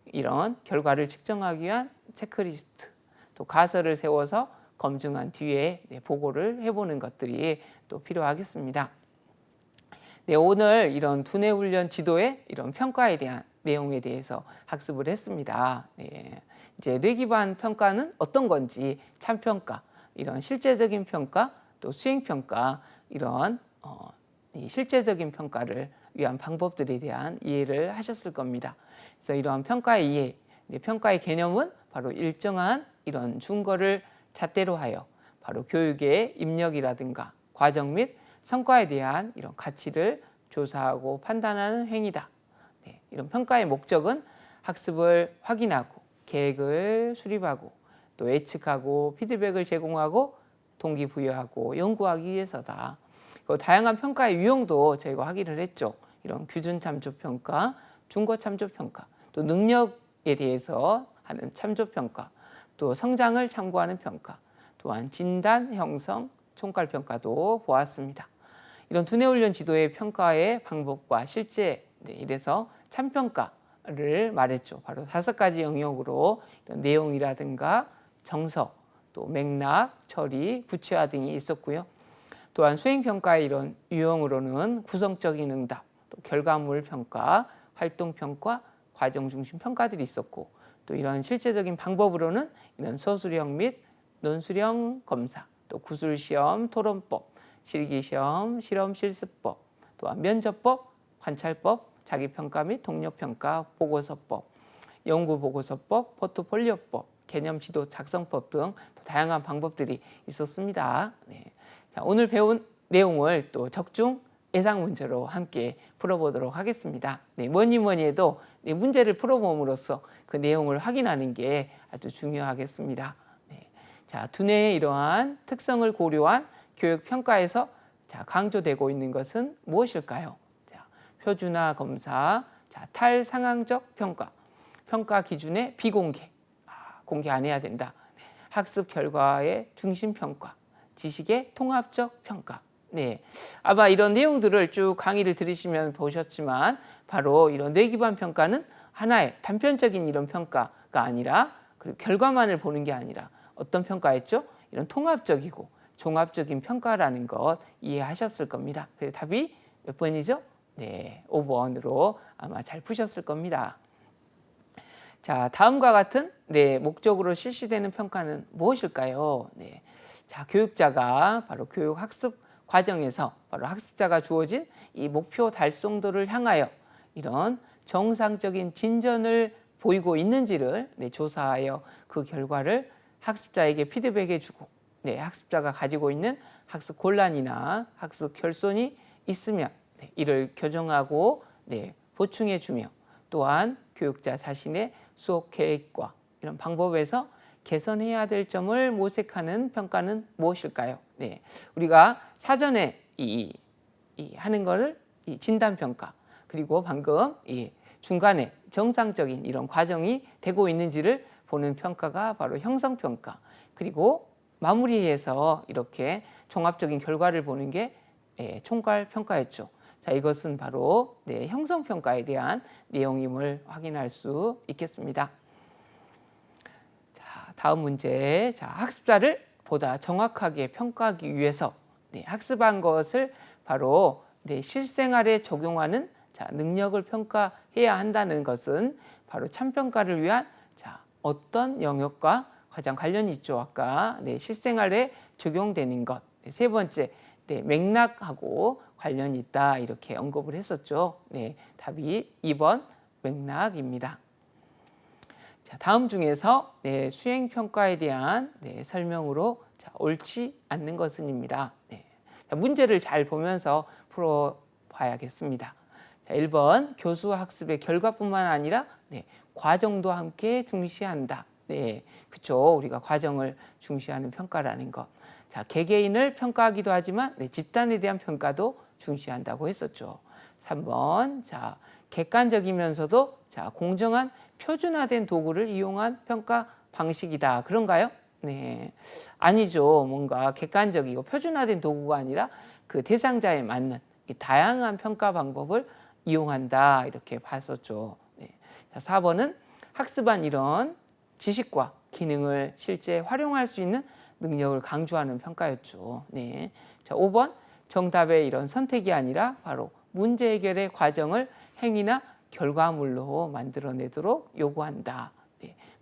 이런 결과를 측정하기 위한 체크리스트, 또 가설을 세워서 검증한 뒤에 보고를 해보는 것들이 또 필요하겠습니다. 오늘 이런 두뇌 훈련 지도의 이런 평가에 대한 내용에 대해서 학습을 했습니다. 이제 뇌 기반 평가는 어떤 건지 참평가, 이런 실제적인 평가, 또 수행평가, 이런 이 실제적인 평가를 위한 방법들에 대한 이해를 하셨을 겁니다. 그래서 이러한 평가의 이해, 평가의 개념은 바로 일정한 이런 준거를 잣대로 하여 바로 교육의 입력이라든가 과정 및 성과에 대한 이런 가치를 조사하고 판단하는 행위다. 이런 평가의 목적은 학습을 확인하고 계획을 수립하고 또 예측하고 피드백을 제공하고 동기부여하고 연구하기 위해서다. 다양한 평가의 유형도 저희가 확인을 했죠. 이런 규준 참조 평가, 준거 참조 평가, 또 능력에 대해서 하는 참조 평가, 또 성장을 참고하는 평가, 또한 진단, 형성, 총괄 평가도 보았습니다. 이런 두뇌 훈련 지도의 평가의 방법과 실제, 이래서 참평가를 말했죠. 바로 5가지 영역으로 이런 내용이라든가 정서, 또 맥락, 처리, 구체화 등이 있었고요. 또한 수행평가의 이런 유형으로는 구성적인 응답, 또 결과물 평가, 활동 평가, 과정 중심 평가들이 있었고, 또 이런 실제적인 방법으로는 이런 서술형 및 논술형 검사, 또 구술시험, 토론법, 실기시험, 실험 실습법, 또한 면접법, 관찰법, 자기평가 및 동료평가, 보고서법, 연구보고서법, 포트폴리오법, 개념지도 작성법 등 다양한 방법들이 있었습니다. 자, 오늘 배운 내용을 또 적중 예상 문제로 함께 풀어보도록 하겠습니다. 뭐니 해도 문제를 풀어봄으로써 그 내용을 확인하는 게 아주 중요하겠습니다. 자, 두뇌의 이러한 특성을 고려한 교육 평가에서 강조되고 있는 것은 무엇일까요? 자, 표준화 검사, 탈상황적 평가, 평가 기준의 비공개, 공개 안 해야 된다. 학습 결과의 중심 평가, 지식의 통합적 평가. 아마 이런 내용들을 쭉 강의를 들으시면 보셨지만 바로 이런 뇌 기반 평가는 하나의 단편적인 이런 평가가 아니라 그리고 결과만을 보는 게 아니라 어떤 평가였죠? 이런 통합적이고 종합적인 평가라는 것 이해하셨을 겁니다. 그래서 답이 몇 번이죠? 5번으로 아마 잘 푸셨을 겁니다. 자, 다음과 같은 목적으로 실시되는 평가는 무엇일까요? 자, 교육자가 바로 교육 학습 과정에서 바로 학습자가 주어진 이 목표 달성도를 향하여 이런 정상적인 진전을 보이고 있는지를 조사하여 그 결과를 학습자에게 피드백해주고 학습자가 가지고 있는 학습 곤란이나 학습 결손이 있으면 이를 교정하고 보충해주며 또한 교육자 자신의 수업 계획과 이런 방법에서 개선해야 될 점을 모색하는 평가는 무엇일까요? 우리가 사전에 하는 거를 진단 평가, 그리고 방금 중간에 정상적인 이런 과정이 되고 있는지를 보는 평가가 바로 형성 평가, 그리고 마무리해서 이렇게 종합적인 결과를 보는 게 총괄 평가였죠. 자, 이것은 바로 형성 평가에 대한 내용임을 확인할 수 있겠습니다. 자, 다음 문제. 자, 학습자를 보다 정확하게 평가하기 위해서 학습한 것을 바로 실생활에 적용하는 능력을 평가해야 한다는 것은 바로 참평가를 위한 어떤 영역과 가장 관련이 있죠. 아까 실생활에 적용되는 것. 세 번째, 맥락하고 관련이 있다 이렇게 언급을 했었죠. 답이 2번 맥락입니다. 자, 다음 중에서 수행평가에 대한 설명으로 옳지 않는 것은입니다. 자, 문제를 잘 보면서 풀어봐야겠습니다. 자, 1번 교수 학습의 결과뿐만 아니라 과정도 함께 중시한다. 그렇죠. 우리가 과정을 중시하는 평가라는 것. 자, 개개인을 평가하기도 하지만 집단에 대한 평가도 중시한다고 했었죠. 3번. 자, 객관적이면서도 공정한 표준화된 도구를 이용한 평가 방식이다. 그런가요? 아니죠. 뭔가 객관적이고 표준화된 도구가 아니라 그 대상자에 맞는 다양한 평가 방법을 이용한다. 이렇게 봤었죠. 자, 4번은 학습한 이런 지식과 기능을 실제 활용할 수 있는 능력을 강조하는 평가였죠. 자, 5번 정답의 이런 선택이 아니라 바로 문제 해결의 과정을 행위나 결과물로 만들어내도록 요구한다.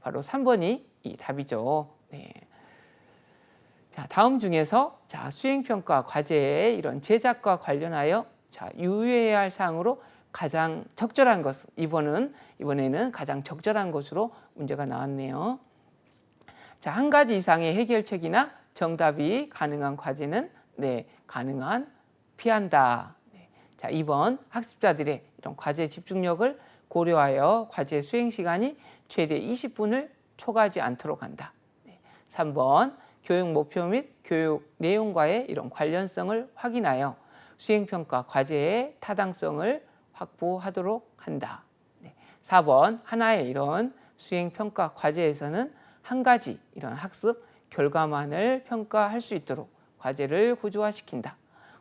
바로 3번이 이 답이죠. 자, 다음 중에서 수행평가 과제의 이런 제작과 관련하여 유의해야 할 사항으로 가장 적절한 것은 이번에는 가장 적절한 것으로 문제가 나왔네요. 자, 한 가지 이상의 해결책이나 정답이 가능한 과제는 가능한 피한다. 자, 2번 학습자들의 이런 과제 집중력을 고려하여 과제 수행 시간이 최대 20분을 초과하지 않도록 한다. 3번 교육 목표 및 교육 내용과의 이런 관련성을 확인하여 수행평가 과제의 타당성을 확보하도록 한다. 4번 하나의 이런 수행평가 과제에서는 한 가지 이런 학습 결과만을 평가할 수 있도록 과제를 구조화시킨다.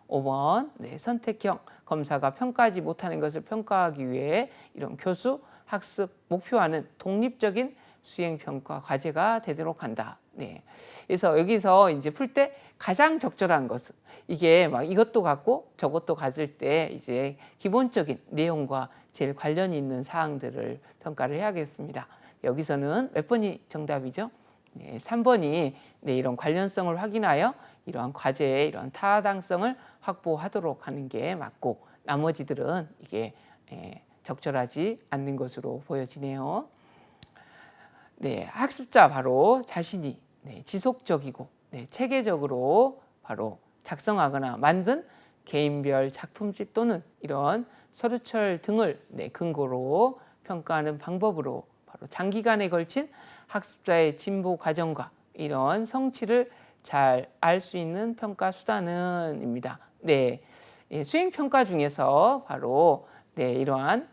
5번 선택형 검사가 평가하지 못하는 것을 평가하기 위해 이런 교수 학습 목표와는 독립적인 수행평가 과제가 되도록 한다. 그래서 여기서 이제 풀 때 가장 적절한 것은 이게 막 이것도 갖고 저것도 가질 때 이제 기본적인 내용과 제일 관련이 있는 사항들을 평가를 해야겠습니다. 여기서는 몇 번이 정답이죠? 3번이 이런 관련성을 확인하여 이러한 과제의 이런 타당성을 확보하도록 하는 게 맞고 나머지들은 이게 적절하지 않는 것으로 보여지네요. 학습자 바로 자신이 지속적이고 체계적으로 바로 작성하거나 만든 개인별 작품집 또는 이런 서류철 등을 근거로 평가하는 방법으로 바로 장기간에 걸친 학습자의 진보 과정과 이런 성취를 잘 알 수 있는 평가 수단은입니다. 수행 평가 중에서 바로 이러한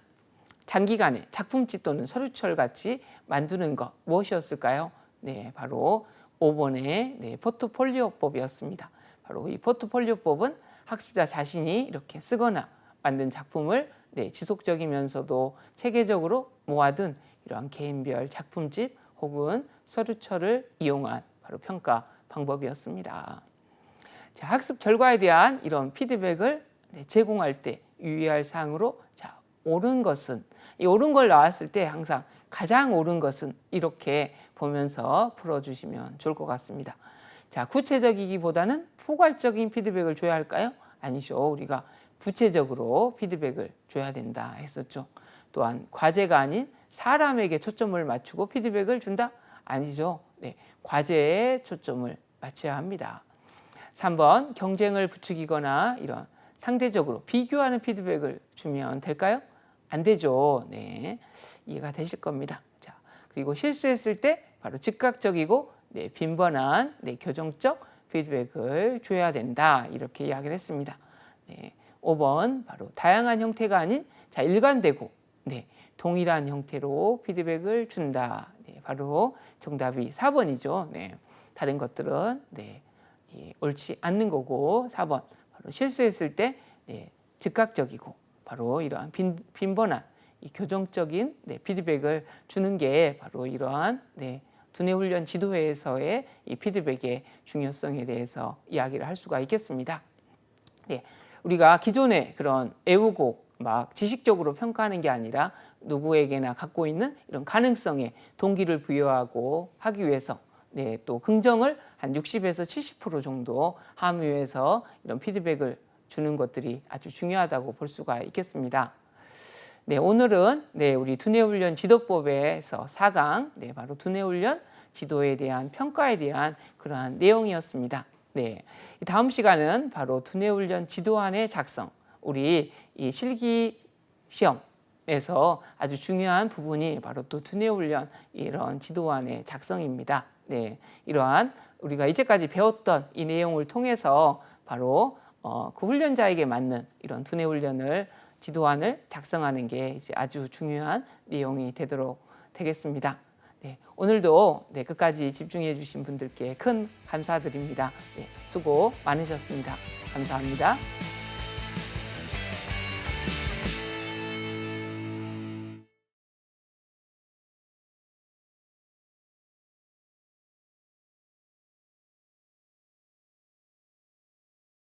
장기간에 작품집 또는 서류철 같이 만드는 것 무엇이었을까요? 바로 5번의 포트폴리오법이었습니다. 바로 이 포트폴리오법은 학습자 자신이 이렇게 쓰거나 만든 작품을 지속적이면서도 체계적으로 모아둔 이러한 개인별 작품집 혹은 서류철을 이용한 바로 평가 방법이었습니다. 자, 학습 결과에 대한 이런 피드백을 제공할 때 유의할 사항으로 옳은 것은 이 옳은 걸 나왔을 때 항상 가장 옳은 것은 이렇게 보면서 풀어주시면 좋을 것 같습니다. 자, 구체적이기보다는 포괄적인 피드백을 줘야 할까요? 아니죠. 우리가 구체적으로 피드백을 줘야 된다 했었죠. 또한 과제가 아닌 사람에게 초점을 맞추고 피드백을 준다? 아니죠. 네, 과제에 초점을 맞춰야 합니다. 3번 경쟁을 부추기거나 이런 상대적으로 비교하는 피드백을 주면 될까요? 안 되죠. 네, 이해가 되실 겁니다. 자, 그리고 실수했을 때 바로 즉각적이고 네, 빈번한 네, 교정적 피드백을 줘야 된다. 이렇게 이야기를 했습니다. 네, 5번 바로 다양한 형태가 아닌 자, 일관되고 네, 동일한 형태로 피드백을 준다. 네, 바로 정답이 4번이죠. 네, 다른 것들은 네, 옳지 않는 거고 4번 바로 실수했을 때 네, 즉각적이고 바로 이러한 빈번한 이 교정적인 네, 피드백을 주는 게 바로 이러한 네, 두뇌훈련 지도회에서의 이 피드백의 중요성에 대해서 이야기를 할 수가 있겠습니다. 네, 우리가 기존에 그런 애우고 막 지식적으로 평가하는 게 아니라 누구에게나 갖고 있는 이런 가능성에 동기를 부여하고 하기 위해서 네, 또 긍정을 한 60에서 70% 정도 함유해서 이런 피드백을 주는 것들이 아주 중요하다고 볼 수가 있겠습니다. 네, 오늘은 네, 우리 두뇌훈련 지도법에서 4강 네, 바로 두뇌훈련 지도에 대한 평가에 대한 그러한 내용이었습니다. 네, 다음 시간은 바로 두뇌훈련 지도안의 작성, 우리 이 실기 시험에서 아주 중요한 부분이 바로 또 두뇌훈련 이런 지도안의 작성입니다. 네, 이러한 우리가 이제까지 배웠던 이 내용을 통해서 바로 그 훈련자에게 맞는 이런 두뇌훈련을 지도안을 작성하는 게 이제 아주 중요한 내용이 되도록 되겠습니다. 네, 오늘도 네, 끝까지 집중해 주신 분들께 큰 감사드립니다. 네, 수고 많으셨습니다. 감사합니다.